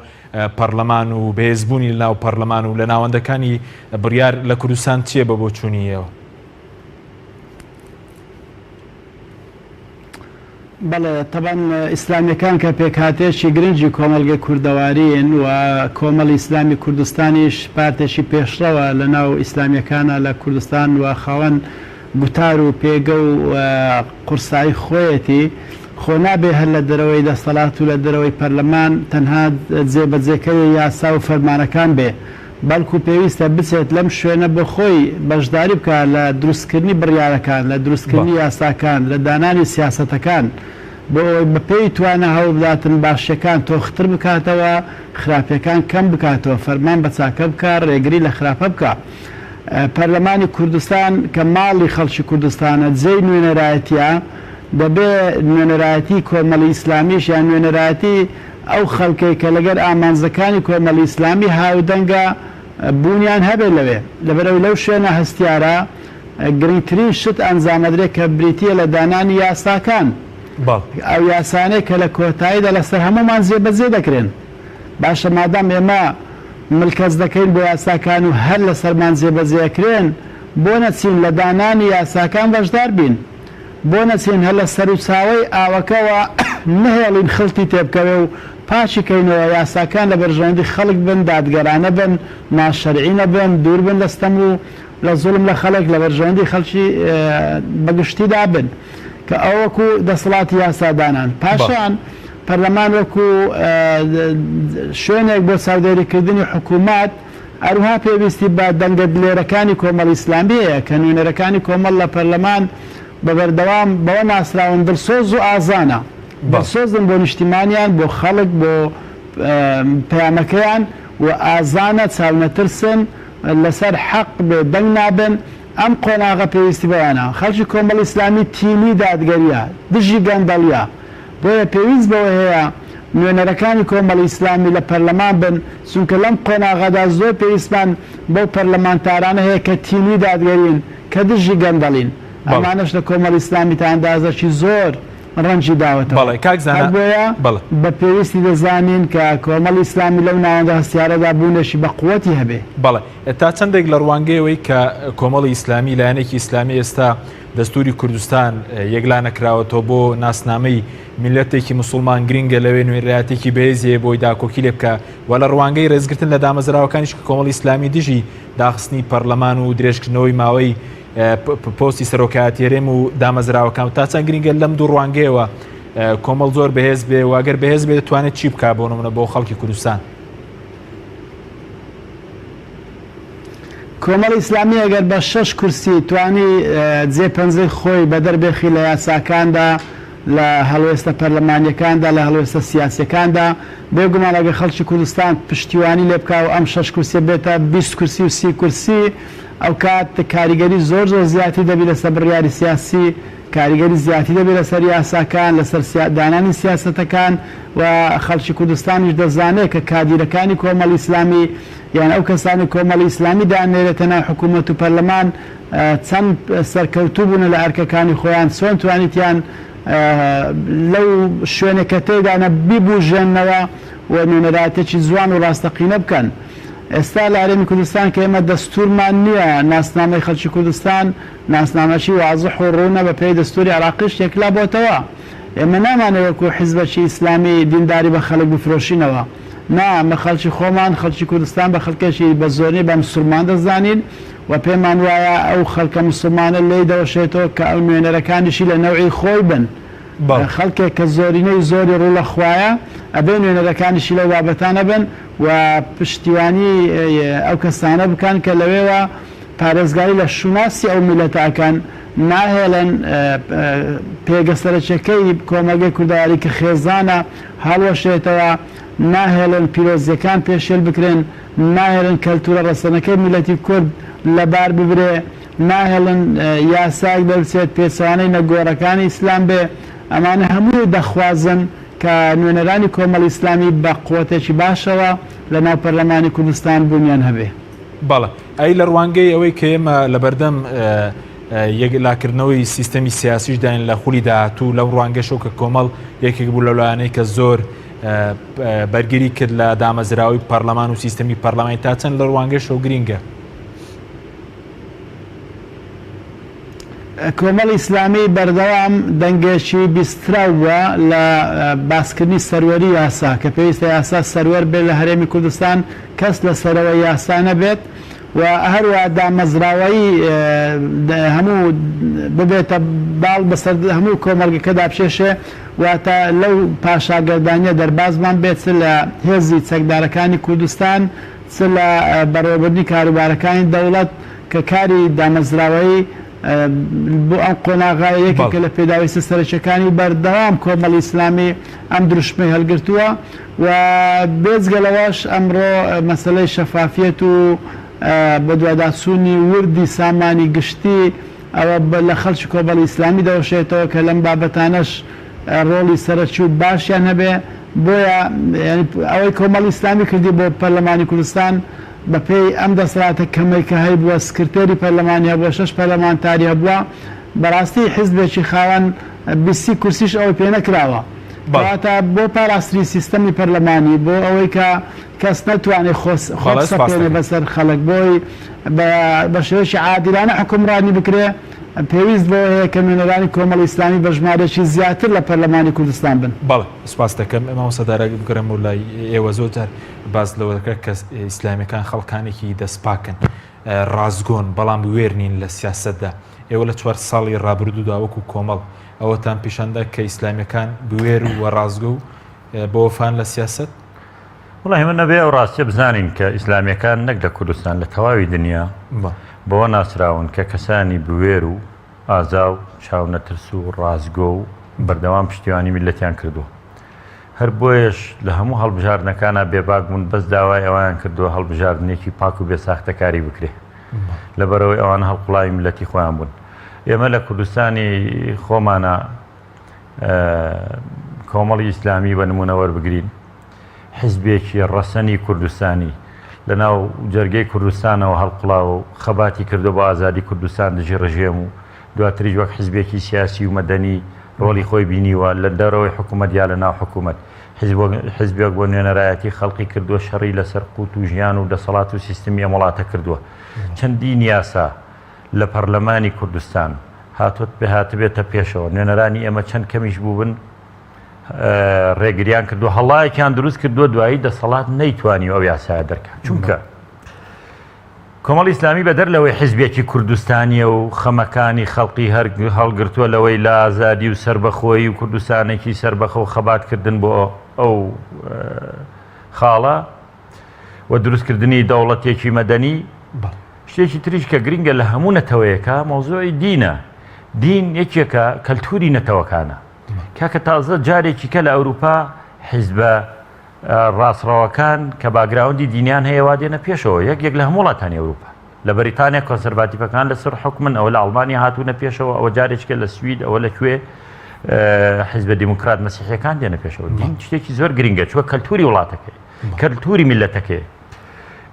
پەرلەمان و بەهێزبوونی لە ناو پەرلەمان و لە ناوەندەکانی بڕیار لە کوردستان چییە بە بۆ چوونیەوە؟ بەڵێ تەبەن ئیسلامیەکان کە پێکهاتێکی گرنگی کۆمەلگەی کوردەوارین و کۆمەڵی ئیسلامی کوردستانیش پارتێکی پێشڕەوە لە ناو ئیسلامیەکانە لە کوردستان و خاوەن گوتار و پێگە و قورسایی خۆیەتی خۆ نابێ هەر لە دەرەوەی دەسەڵات و لە دەرەوەی پەرلەمان تەنها جێبەجێکەوەی یاسا و فەرمانەکان بێ بەڵکو پێویستە بچێت لەم شوێنە بە خۆی بەشداری بکات لە دروستکردنی بڕیارەکان لە دروستکردنی یاساکان لە دانانی سیاسەتەکان بۆ ئەوەی بەپێی توانە هەوڵ بداتن باشیەکان تۆختر بکاتەوە خراپیەکان کەم بکاتەوە فەرمان بە چاکە بکات ڕێگری لە خراپە بکات پەرلەمانی کوردستان کە ماڵی خەڵکی کوردستانە جێی نوێنەرایەتیە دەبێ نوێنەرایەتی کۆمەڵی ئیسلامیش یان نوێنەرایەتی ئەو خەڵکەی کە لەگەر ئامانزەکانی کۆمەڵی ئیسلامی هاودەنگە بوونیان هەبێت لەوێ لەبەرەوەی لەو شوێنە هەستیارە گرنگترین شت ئەنجامەدرێت کە بریتیە لە دانانی یاساکان ئەو یاسانەی کە لە کۆتاییدا لەسەر هەمومان جێبەجێ دەکرێن باشە مادام ئێمە ملکەز دەکەین بۆ یاساکان و هەر لە سەرمان جێبەجێکرێن بۆ نەچین لە دانانی یاساکان بەشدار بین بۆ نەچین هەر لە سەر و چاوەی ئاوەکەوە نهێڵین خڵتی تێبکەوێ و پاشی کەینەوە یاساکان لە بەرژەوەندی خەڵک بن دادگەرانە بن ناشەرعینە بن دوور بن لەستەم و لە زوڵم لە خەڵک لە بەرژەوەندی خەڵکی بەگشتیدا بن کە ئەوەکو دەسەڵاتی یاسادانان پاشان پەرلەمان وەکو شوێنێک بۆ چاودێریکردنی حکوومەت ئەروها پێویستی بە دەنگە دلێرەکانی کۆمەڵی ئیسلامی هەیە کە نوێنەرەکانی کۆمەڵ لە پەرلەمان بەبەردەوام بەوە ناسراون دڵسۆز و ئازانە دڵسۆزن بۆ نیشتیمانیان بۆ خەڵک بۆ پەیامەکەیان و ئازانە چاونەترسن لەسەر حەق بێ دەنگ نابن ئەم قۆناغە پێویستی بەوانە خەڵکی کۆمەڵی ئیسلامی تینی دادگەریە دژی گەندەڵیە بۆیە پێویست بەوە هەیە نوێنەرەکانی کۆمەڵی ئیسلامی لە پەرلەمان بن چونکە لەم قۆناغەدا زۆر پێویستمان بەو پەرلەمانتارانە هەیە کە تینی دادگەرین کە دژی گەندەڵین ئەمانش لە کۆمەڵی ئیسلامی تا ئەندازەکی زۆر ڕەنجی داوەتەوە بۆیە بە پێویستی دەزانین کە کۆمەڵی ئیسلامی لەو ناوەندە هەستیارەدا بوونەشی بە قووەتی هەبێ بەڵێ تا چەندێک لە ڕوانگەیەوەی کە کۆمەڵی ئیسلامی لایەنێکی ئیسلامی ئێستا دەستوری کوردستان یەکلا نەکراوەتەوە بۆ ناسنامەی میلەتێکی موسڵمان گرینگە لەوێ نوێنەرایەتێکی بەهێزیە بۆی داکۆکی لێ بکە و لە ڕوانگەی ڕێزگرتن لە دامەزراوەکانیش کە کۆمەڵی ئیسلامی دژی داخستنی پەرلەمان و درێژکردنەوەی ماوەی پۆستی سەرۆکایەتی هەرێم و دامەزراوەکان تا چەند گرنگە لەم دوو ڕوانگەیەوە کۆمەڵ زۆر بەهێز بێ و ئەگەر بەهێز بێ دەتوانێت چی بکات بۆ نمونە بۆ خەڵکی کوردستان کۆمەڵی ئیسلامی ئەگەر بە 6 کورسی توانی جێپەنجەی خۆی بەدەربێخی لە یاساکاندا لە هەڵوێستە پەرلەمانیەکاندا لە هەڵوێستە سیاسیەکاندا بێگومان ئەگەر خەڵکی کوردستان پشتیوانی لێ بکات و ئەم 6 کورسیە بێتە 20 کورسی و 30 کورسی ئەو کات کاریگەری زۆر زیاتی دەبی لەسەر بڕیاری سیاسی کاریگەری زیاتی دەبێت لەسەر یاساکان لەسەر دانانی سیاسەتەکان و خەڵکی کوردستانیش دەزانێت کە کادیرەکانی کۆمەڵی ئیسلامی یان ئەو کەسانی کۆمەڵی ئیسلامی دانێرێتە ناو حکوومەت و پەرلەمان چەند سەرکەوتوو بوون لە ئەرکەکانی خۆیان چۆن توانیتیان لەو شوێنێکە تێدانە بیبوژێننەوە و نوێنەرایەتێکی جوان و ڕاستەقینە بکەن. ئێستا لە هەرێمی کوردستان کە ئێمە دەستورمان نییە ناسنامەی خەڵکی کوردستان ناسنامەکی وازح و ڕوونە بە پێی دەستوری عراقیش یەکلا بۆتەوە. ئێمە نامانەوە وەکو حیزبەکی ئیسلامی دینداری بە خەڵک بفرۆشینەوە. نا ئەمە خەڵکی خۆمان خەڵکی کوردستان بە خەڵکێکی بە زۆرنی بە مسلمان دەزانین و پێمان وایە ئەو خەڵکە مسلمانە لێی دەوەشێتەوە کە ئەو نوێنەرەکانیشی لە نەوعی خۆی بن. خەڵکێک کە زۆرینەی زۆری ڕوو لە خوایە ئەبێ نوێنەرەکانیشی لەو بابەتانە بن و پشتیوانی ئەو کەسانە بکەن کە لەوێوە پارێزگاری لە شوناسی ئەو میلەتاکان ناهێڵن پێگەسەرچەکەی کۆمەلگەی کوردەواری کە خێزانە هەڵوەشێتەوە ناهێڵن پیرۆزیەکان پێشێل بکرێن ناهێڵن کەلتورە ڕەسەنەکەی میلەتی کورد لەبار ببرێ ناهێڵن یاساک بەرچێت پێچەوانەی نەگۆڕەکانی ئیسلام بێ ئەمانە هەموو دەخوازن کە نوێنەرانی کۆمەڵی ئیسلامی بە قووەتێکی باشەوە لە ناو پەرلەمانی کوردستان بوونیان هەبێ. بەڵێ ئەی لە ڕوانگەی ئەوەی کە ئێمە لە بەردەم یەکلاکردنەوەی سیستەمی سیاسیش داین لە خولی داهاتوو لەو ڕوانگەشەوە کە کۆمەڵ یەکێک بوو لە لایەنەی کە زۆر بەرگری کرد لە دامەزراوی پەرلەمان و سیستەمی پەرلەمانی تا چەند لە ڕوانگەشەوە گرینگە. کۆمەڵی ئیسلامی بەردەوام دەنگێکی بیستراوە لە باسکردنی سەروەری یاسا کە پێویستە یاسا سەروەر بێت لە هەرێمی کوردستان کەس لە سەرەوە یاسا نەبێت و هەروە دامەزراوەی هەموو ببێتە باڵ بەسەر هەموو کۆمەلگەکەدا بشێشێ واتە لەو پاشاگەردانیە دەربازمان بێت لە هێزی چەکدارەکانی کوردستان چ لە بەڕێوەبردنی کاروبارەکانی دەوڵەت کە کاری دامەزراوەی بۆ ئەم قۆناغایەکێکە لە پێداویستە سەرچەکانی بەردەوام کۆمەڵی ئیسلامی ئەم دروشمەی هەلگرتووە و بێجگەلەوەش ئەمڕۆ مەسەلەی شەفافیەت و بە دوواداچوونی وردی سامانی گشتی ئەوە لە خەڵکی کۆمەڵی ئیسلامی دەوەشێتەوە کە لەم بابەتانەش ڕۆڵی سەرەکی و باشیان هەبێ بۆیە ئەوەی کۆمەڵی ئیسلامی کردی بۆ پەرلەمانی کوردستان بە پێی ئەم دەسەڵاتە کەمەی کە هەیە بووە سکرتێری پەرلەمانی هەبووە 6 پەرلەمانتاری هەبووە بەڕاستی حیزبێکی خاوەن 20 کورسیش ئەوەی پێ نەکراوە کەواتە بۆ پاراستری سیستەمی پەرلەمانی بۆ ئەوەی کە کەس نەتوانێت خۆسەپێنێ بەسەر خەڵک بۆی بە شێوەیەکی عادلانە حکومڕانی بکرێ پێویست بۆ هەیە کە نوێنەرانی کۆمەڵی ئیسلامی بە ژمارەی زیاتر لە پەرلەمانی کوردستان بن. بەڵێ سپاس دەکەم ئەمە سەدارە بگرم و لای ئێوە زۆرجار باز لەوەکە کە ئیسلامیەکان خەڵکانێکی دەستپاکن ڕازگۆن بەڵام وێرنین لە سیاسەتدا ئێوە لە 4 ساڵی ڕابردوودا وەکو کۆمەڵ ئەوەتان پیشەندە کە ئیسلامیەکان بوێر و ڕازگۆ و بۆوەفان لە سیاست؟ وڵی من نەبێ ئەو ڕاستیە بزانین کە ئیسلامیەکان نەک لە کوردستان لە تەواوی دنیا بەوە ناسراون کە کەسانی بوێر و ئازا و چاونەترس و ڕازگۆ و بەردەوام پشتیوانی میلەتیان کردووە. هەر بۆیەش لە هەموو هەڵبژاردنەکانە بێباک بوون بەس داوای ئەویان کردووە هەڵبژاردنێکی پاک و بێساختەکاری بکرێ لەبەرەوەی ئەوان هەڵقوڵاوی میلەتی خۆیان بوون. ئێمە لە کوردستانی خۆمانە کۆمەڵی ئیسلامی بە نمونە وەربگرین حیزبێکی ڕەسەنی کوردستانی لە ناو جەرگەی کوردستانەوە هەڵقڵاو و خەباتی کردو بە ئازادی کوردستان دژی ڕژێم و دواتریش وەک حیزبێکی سیاسی و مەدەنی ڕۆڵی خۆی بینیوە لە دەرەوەی حکوومەت یا لە ناو حکوومەت حیزبێک بۆ نوێنەرایەتی خەڵقی کردووە شەڕی لەسەر قوت و ژیان و دەسەڵات و سیستمی ئەم وڵاتە کردووە. چەندین یاسا لە پەرلەمانی کوردستان هاتبێتە پێشەوە نوێنەرانی ئێمە چەند کەمیش بوو بن ڕێگریان کردو هەڵایەکیان دروست کردووە دوایی دەسەڵات نەیتوانی ئەو یاسایە دەرکات چونکە کۆمەڵی ئیسلامی بەدەر لەوەی حیزبێکی کوردستانیە و خەمەکانی خەڵقی هەڵگرتووە لەوەی لە ئازادی و سربەخۆیی و کوردستانێکی سربەخە و خەباتکردن بۆ ئەو خاڵە و دروستکردنی دەوڵەتێکی مەدەنی شتێکی تریش کە گرنگە لە هەموو نەتەوەیەکە مۆزۆی دینە. دین یەکێکە کەلتوری نەتەوەکانە کاکە تازە جارێکی کە لە ئەوروپا حیزبە ڕاستڕەوەکان کە باگراوندی دینیان هەیە وا دێنە پێشەوە یەک لە هەموو وڵاتانی ئەوروپا لە بەریتانیا کۆنسەرواتیڤەکان لەسەر حکومن ئەوە لە ئەڵمانیا هاتوونە پێشەوە ئەوە جارێککە لە سوید ئەوە لەکوێ حیزبە دیموکرات مەسیحیەکان دێنە پێشەوە دین شتێکی زۆر گرنگە چوە کەلتوری وڵاتەکەی کەلتوری میلەتەکەی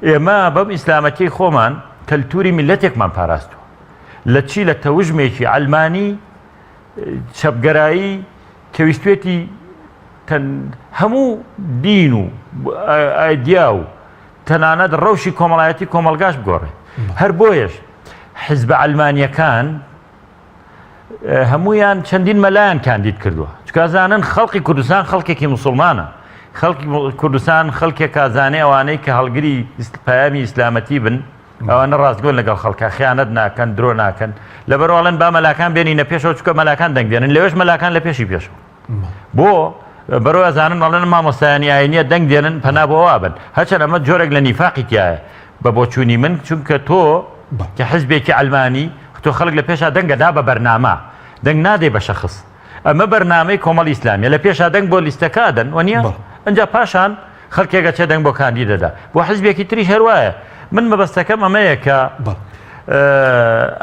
ئێمە بەم ئیسلامەتی خۆمان کەلتوری میلەتێکمان پاراستووە لە چی لە تەوژمێکی ئەلمانی چەپگەرایی کەویستێتی هەموو دین و ئایدیا و تەنانەت ڕەوشی کۆمەڵایەتی کۆمەلگاش بگۆڕێ هەر بۆیەش حیزبە ئەلمانیەکان هەمویان چەندین مەلایەن کاندید کردووە چکازانن خەڵکی کوردستان خەڵکێکی مسلمانە خەڵکی کوردستان خەڵکێک کازانێ ئەوانەی کە هەڵگری پایامی ئیسلامەتی بن ئەوانە ڕاستگۆن لەگەڵ خەڵکە خیانەت ناکەن درۆ ناکەن لەبەرواڵەن با مەلاکان بێنینە پێشەوە چکە مەلاکان دەنگدێنن لەوێش مەلاکان لە پێشی پێشەوە بۆ بەرەوە ئەزانن ئەڵێن مامۆستایانی ئاینیە دەنگ دێنن پەنا بۆ وابن هەرچەند ئەمە جۆرێک لە نیفاقی تایە بە بۆچوونی من چونکە تۆ کە حیزبێکی ئەلمانی تۆ خەڵک لە پێشا دەنگەدا بە بەرنامە دەنگ نادێ بە شەخص ئەمە بەرنامەی کۆمەڵی ئیسلامیە لە پێشا دەنگ بۆ لیستەکادن وەنیە ئەنجا پاشان خەڵکێکە چێ دەنگ بۆ کاندیدەدا بۆ حیزبێکی تریش هەروایە من مەبەستەکەم ئەمەیە کە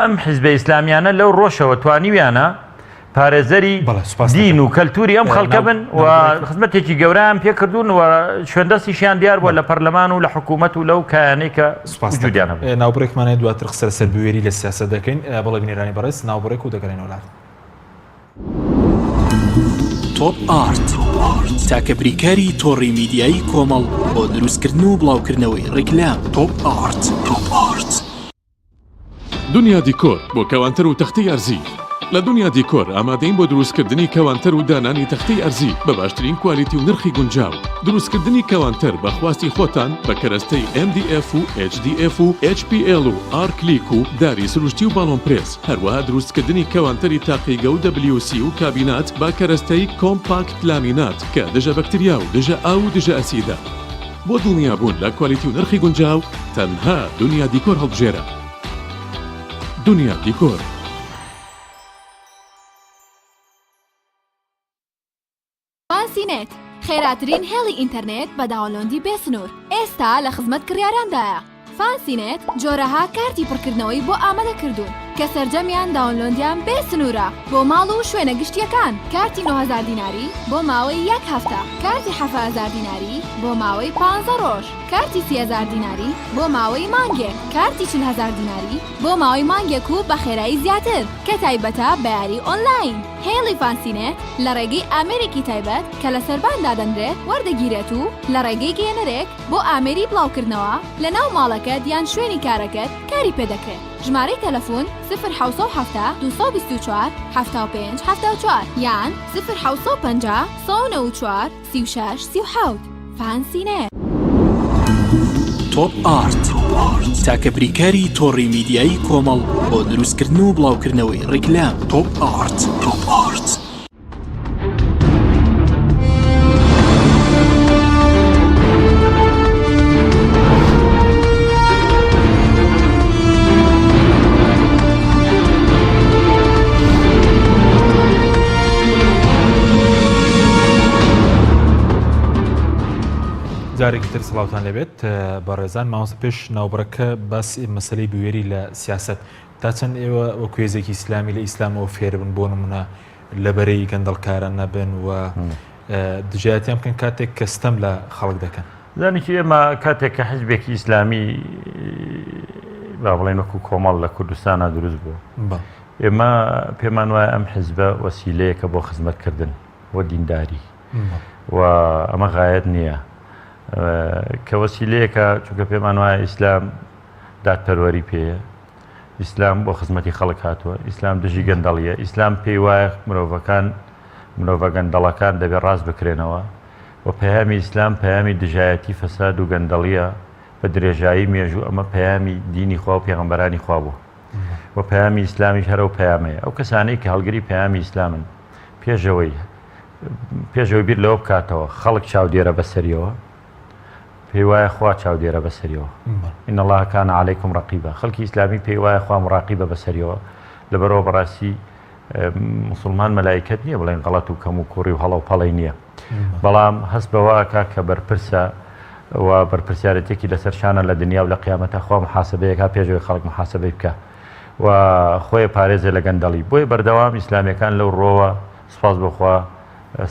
ئەم حیزبە ئیسلامیانە لەو ڕۆژەوە توانیویانە پارێزەری دین و کەلتوری ئەم خەڵکە بن و خزمەتێکی گەورەیان پێکردوون و شوێندەستیشیان دیار بووە لە پەرلەمان و لە حکوومەت و لەو کایانەی کە وجودیان هەبوو ناوبڕێکمانەیە دواتر قسە لەسەر بوێری لە سیاسەت دەکەین بەڵێ بینێرانی بەڕێز ناوبڕێک و دەگەڕێنەوە لار تۆپ ئارت تاکە بریکاری تۆڕی میدیایی کۆمەڵ بۆ دروستکردن و بڵاوکردنەوەی ڕیکلام تۆپ ئارت دنیا دیکۆر بۆ کەوانتەر و تەختەی ئەرزی لە دنیا دیکۆر ئامادەین بۆ دروستکردنی کەوانتەر و دانانی تەختەی ئەرزی بە باشترین کوالیتی و نرخی گونجاو دروستکردنی کەوانتەر بە خواستی خۆتان بە کەرەستەی MDF و HDF و HPL و R-Click و داری سروشتی و باڵۆن پرێس هەروەها دروستکردنی کەوانتەری تاقیگە و WC و کابینات با کەرەستەی کۆمپاکت لامینات کە دژە بەکتریا و دژە ئاو و دژە ئەسیدە بۆ دڵنیابوون لە کوالیتی و نرخی گونجاو تەنها دنیا دیکۆر هەڵبژێرە دنیا دیکۆر فانسینێت خێراترین هێڵی ئینتەرنێت بە داوەلۆندی بێسنوور ئێستا لە خزمەت کڕیاراندایە فانسینێت جۆرەها کارتی پڕکردنەوەی بۆ ئامادە کردوون کە سەرجەمیان داوەلۆندیان بێسنوورە بۆ ماڵ و شوێنە گشتیەکان کارتی 9000 دیناری بۆ ماوەی 1 هەفتە کارتی 7000 دیناری بۆ ماوەی 15 ڕۆژ کارتی 30000 دیناری بۆ ماوەی مانگێک کارتی 40000 دیناری بۆ ماوەی مانگێک و بە خێرایی زیاتر کە تایبەتە بە یاری ئۆنلاین هێڵی فانسینێت لە ڕێگەی ئامێرێکی تایبەت کە لە سەرباندا دەنرێت وەردەگیرێت و لە ڕێگەی گێنەرێک بۆ ئامێری بڵاوکردنەوە لە ناو ماڵەکەت یان شوێنی کارەکەت کاری پێدەکرێت ژمارەی تەلەفۆن 0 224 75 74 یان 0 194 36 37 فانسینێت تۆپ ئارت تاکە بریکاری تۆڕی میدیایی کۆمەڵ بۆ دروستکردن و بڵاوکردنەوەی ڕیکلام تۆپ ئارت جارێکی تر سڵاوتان لەبێت بە ڕێزان ماوەسە پێش ناوبڕەکە باسی مەسلەی بوێری لە سیاست تا چەند ئێوە وە کوێزێکی ئیسلامی لە ئیسلامەوە فێر بن بۆ نمونە لەبەرەی گەندەڵکارە نەبن و دژایەتیان بکەن کاتێک کە ستەم لە خەڵک دەکەن زانیکی ئێمە کاتێک کە حیزبێکی ئیسلامی با بڵێن وەکو کۆمەڵ لە کوردستانە دروست بوو ئێمە پێمان وایە ئەم حیزبە وەسیلەیەکە بۆ خزمەتکردن بۆ دینداری و ئەمە غایەت نییە کە وەسیلەیەکە چونکە پێمان وایە ئیسلام دادپەروەری پێیە ئیسلام بۆ خزمەتی خەڵک هاتووە ئیسلام دژی گەندەڵیە ئیسلام پێی وایە مرۆڤ گەندەڵەکان دەبێت ڕاست بکرێنەوە و پەیامی ئیسلام پەیامی دژایەتی فەساد و گەندەڵیە بە درێژایی مێژوو ئەمە پەیامی دینی خوا و پێغەمبەرانی خوا بوو و پەیامی ئیسلامیش هەرە و پەیامەیە ئەو کەسانەی کە هەڵگری پەیامی ئیسلامن پێشەوەی بیر لەوە بکاتەوە خەڵک چاودێرە بەسەریەوە پێی وایە خوا چاودێرە بەسەریەوە ئین الله کان عەلەیکم ڕەقیبە خەڵکی ئیسلامی پێی وایە خوا مڕاقیبە بەسەریەوە لەبەرەوە بەڕاستی مسلمان مەلایکەت نییە بڵێن غەڵەت و کەم و کوڕی و هەڵە و پەڵەی نییە بەڵام هەست بەوەکە کە بەرپرسە و بەرپرسیارەتێکی لەسەرشانە لە دنیا و لە قیامەتە خوا محاسبەیەکا پێشەوەی خەڵک محاسبەی بکە و خۆی پارێزە لە گەندەڵی بۆی بەردەوام ئیسلامیەکان لەو ڕۆوە سپاس بخوا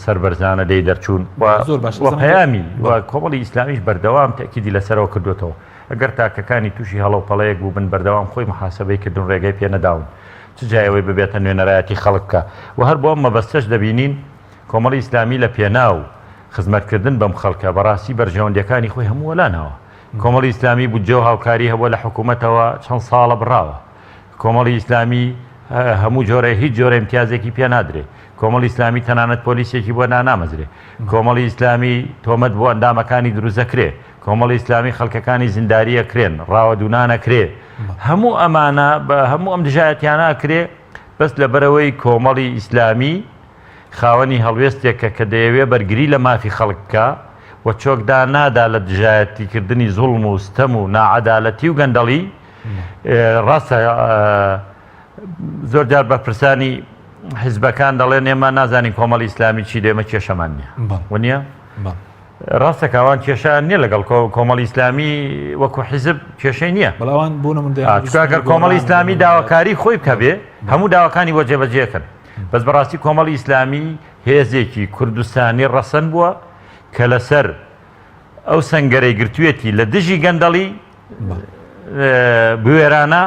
سەربەرزانە دەی دەرچوون و پەیامی و کۆمەڵی ئیسلامیش بەردەوام تەکیدی لەسەرەوە کردوێتەوە ئەگەر تاکەکانی تووشی هەڵەوپەڵەیەک بوو بن بەردەوام خۆی محاسبەی کردن ڕێگەی پێ نەداون چ جایەوەی ببێتە نوێنەرایەتی خەڵک بکە و هەر بۆ ئەم مەبەستەش دەبینین کۆمەڵی ئیسلامی لە پێناو خزمەتکردن بەم خەڵکە بەڕاستی بەرژەوەندەکانی خۆی هەموو وەلانەوە کۆمەڵی ئیسلامی بودجە و هاوکاری هەبووە لە حکوومەتەوە چەند ساڵە بڕاوە کۆمەڵی ئیسلامی هەموو جۆرە هیچ جۆرە امتیازێکی پێ نادرێ کۆمەڵی ئیسلامی تەنانەت پۆلیسێکی بۆ نانامەزرێ کۆمەڵی ئیسلامی تۆمەت بۆ ئەندامەکانی دروزەکرێ کۆمەڵی ئیسلامی خەڵکەکانی زینداریە کرێن ڕاوەدونانەکرێ هەموو ئەمانە بە هەموو ئەم دژایەتیانە کرێ بەس لەبەرەوەی کۆمەڵی ئیسلامی خاوەنی هەڵوێستێکە کە دەیەوێ بەرگری لە مافی خەڵککە و چۆکدا نادا لە دژایەتیکردنی زوڵم و ستەم و ناعەدالەتی و گەندەڵی ڕاستە زۆر جار بەپرسانی حیزبەکان دەڵێن ئێمە نازانین کۆمەڵی ئیسلامی چی دێمە کێشەمان نییە وە ڕاستە کاوان کێشیان نییە لەگەڵ کۆمەڵی ئیسلامی وەکو حیزب کێشەی نییە بەڵاوان بوون چکار کۆمەڵی ئیسلامی داواکاری خۆی بکە بێ هەموو داواکانی بۆ جێبەجێکرد بەس بەڕاستی کۆمەڵی ئیسلامی هێزێکی کوردستانی ڕەسەن بووە کە لەسەر ئەو سەنگەرەی گرتوێتی لە دژی گەندەڵی بوێرانە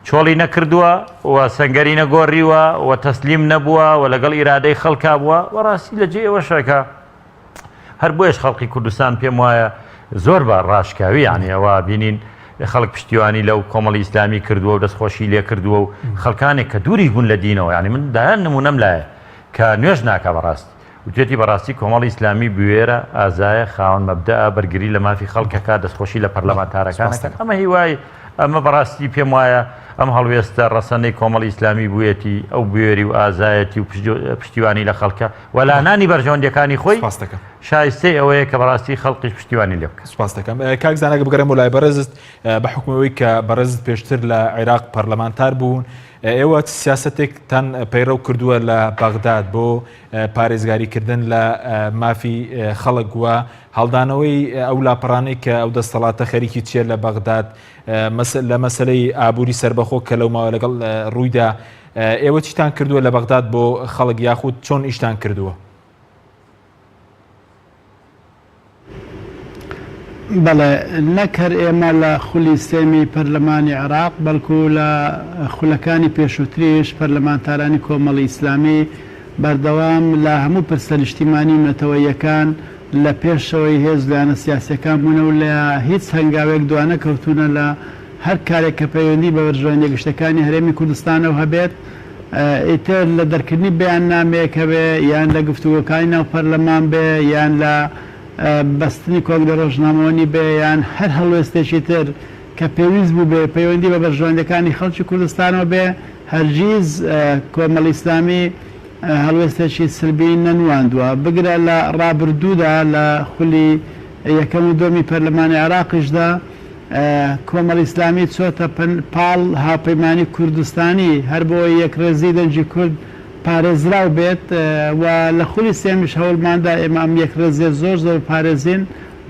چۆڵی نەکردووە و سەنگەری نەگۆڕیوە و تەسلیم نەبووە و لەگەڵ ئیرادەی خەڵکا بووە و ڕاستی لە جێ ئەوە شەکە هەر بۆیش خەڵکی کوردستان پێم وایە زۆر بە ڕاشکاوی یعنی ئەوە بینین خەڵک پشتیوانی لەو کۆمەڵی ئیسلامی کردووە و دەستخۆشی لێ کردووە و خەڵکانێک کە دووری بوون لە دینەوە یعنی من دایان نمونەم لایە کە نوێژ ناکە بەڕاستی وتێتی بەڕاستی کۆمەڵی ئیسلامی بوێرە ئازایە خاوەن مەبدەئە بەرگری لە مافی خەڵکەکە دەستخۆشی لە پەرلەمانتارەکانەکە ئەمە هیوای ئەمە بەڕاستی پێم وایە ئەم هەڵوێستە ڕەسەنەی کۆمەڵی ئیسلامی بوویەتی ئەو بوێری و ئازایەتی و پشتیوانی لە خەڵکە وەلانانی بەرژەوەندەکانی خۆی شایستەی ئەوەیە کە بەڕاستی خەڵقیش پشتیوانی لێ بکە سپاس دەکەم کاک زانەگە بگەڕێم بۆ لای بەڕێزت بە حکومەوەی کە بەڕێزت پێشتر لە عێراق پەرلەمانتار بوون ئێوە سیاسەتێکتان پەیڕەو کردووە لە بەغداد بۆ پارێزگاریکردن لە مافی خەڵک وە هەڵدانەوەی ئەو لاپەڕانەی کە ئەو دەستەڵاتە خەریکی چیە لە بەغداد لە مەسلەی ئابووری سربەخۆ کە لەو ماوە لەگەڵ ڕوویدا ئێوە چیتان کردووە لە بەغداد بۆ خەڵک یاخود چۆن ئیشتان کردووە؟ بەڵێ نەکەر ئێمە لە خولی سێمی پەرلەمانی عێراق بەڵکو لە خولەکانی پێشووتریش پەرلەمانتارانی کۆمەڵی ئیسلامی بەردەوام لە هەموو پرسە نیشتیمانی نەتەوەیەکان لە پێشەوەی هێز لایەنە سیاسیەکان بوونە و لە هیچ هەنگاوێک دوانە کەوتونە لە هەر کارێک کە پەیوەندی بە بەرژەوەندە گشتەکانی هەرێمی کوردستانەوە هەبێت ئیتر لە دەرکردنی بەیاننامەیەک هەبێ یان لە گفتوگۆکانی ناو پەرلەمان بێ یان لە بەستنی کۆنگرە ڕۆژنامەوەنی بێ یان هەر هەڵوێستێکی تر کە پێویست بوو بێ پەیوەندی بە بەرژەوەندەکانی خەڵکی کوردستانەوە بێ هەرگیز کۆمەڵی ئیسلامی هەڵوێستێکی سلبی نەنواندووە بگرە لە ڕابردوودا لە خولی یەکەم و دۆمی پەرلەمانی عێراقیشدا کۆمەڵی ئیسلامی چۆتە پاڵ هاوپەیمانی کوردستانی هەر بۆ یەکڕێزی دەنجی کورد پارێزراو بێت و لە خولی سێمیش هەوڵماندا ئێمە ئەم یەکڕێزیە زۆر زۆر پارێزین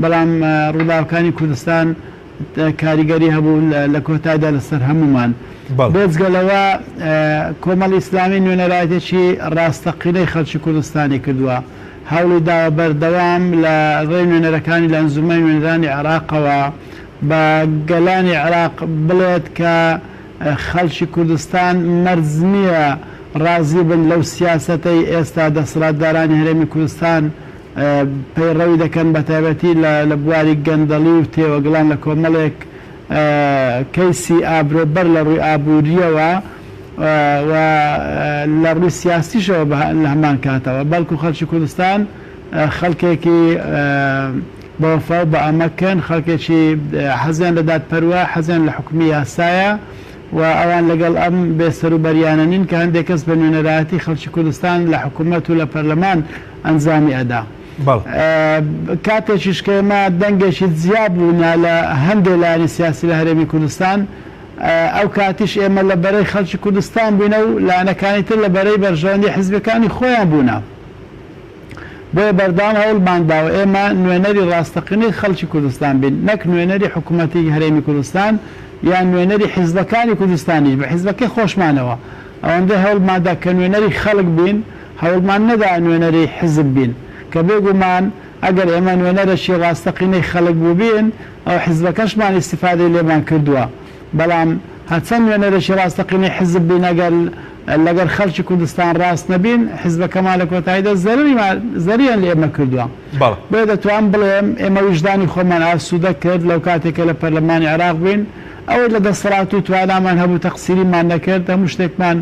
بەڵام ڕووداوەکانی کوردستان کاریگەری هەبوو لە کۆتایدا لەسەر هەمومان بێجگەلەوە کۆمەڵی ئیسلامی نوێنەرایەتێکی ڕاستەقینەی خەڵکی کوردستانی کردووە هەوڵی داوە بەردەوام لە ڕێی نوێنەرەکانی لە ئەنجومەی نوێنەرانی عێراقەوە بە گەلانی عێراق بڵێت کە خەڵکی کوردستان مەرج نییە ڕازی بن لەو سیاسەتەی ئێستا دەسەڵاتدارانی هەرێمی کوردستان پەیڕەوی دەکەن بە تایبەتی لە بواری گەندەڵی و تێوەگڵان لە کۆمەڵێک کەیسی ئابرۆبەر لە ڕووی ئابووریەوە و لە ڕووی سیاسیشەوە لە هەمان کاتەوە بەڵکو خەڵکی کوردستان خەڵکێکی بەوەفا بە ئەمەکەن خەڵکێکی حەزیان لە دادپەروە حەزیان لە حکومی یاسایە و ئەوان لەگەڵ ئەم بێسەروبەریانە نین کە هەندێک کەس بە نوێنەرایەتی خەڵکی کوردستان لە حکوومەت و لە پەرلەمان ئەنجامی ئەدا کاتێکیش کە ئێمە دەنگێکی جیا بوونا لە هەندێک لایەنی سیاسی لە هەرێمی کوردستان ئەو کاتیش ئێمە لە بەرەی خەڵکی کوردستان بووینە و لایەنەکانی تر لە بەرەی بەرژەوەندی حیزبەکانی خۆیان بوونا بۆیە بەردام هەوڵمانداوە ئێمە نوێنەری ڕاستەقینەی خەڵکی کوردستان بین، نەک نوێنەری حکوومەتی هەرێمی کوردستان یان نوێنەری حیزبەکانی کوردستانی بە حیزبەکەی خۆشمانەوە. ئەوەندە هەوڵمادا کە نوێنەری خەڵک بین، هەوڵمان نەدا نوێنەری حزب بین کە بێگومان ئەگەر ئێمە نوێنەرەشی ڕاستەقینەی خەڵک بوو بین ئەو حیزبەکەشمان ئیستیفادەی لێمان کردووە. بەڵام هەچەند نوێنەرەشی ڕاستەقینەی حزب بین ئەگەر لەگەر خەڵکی کوردستان ڕاست نەبین حیزبەکەمان لە کۆتاییدا زەریان لە ئێمە کردووە. بۆ دەتوان بڵێم ئێمە ویژدانی خۆمان ئاسوودە کرد لەو کاتێکە لە پەرلەمانی عێراق بووین، ئەوەی لە دەسەڵات و توانامان هەبوو تەقسیریمان نەکرد، هەموو شتێکمان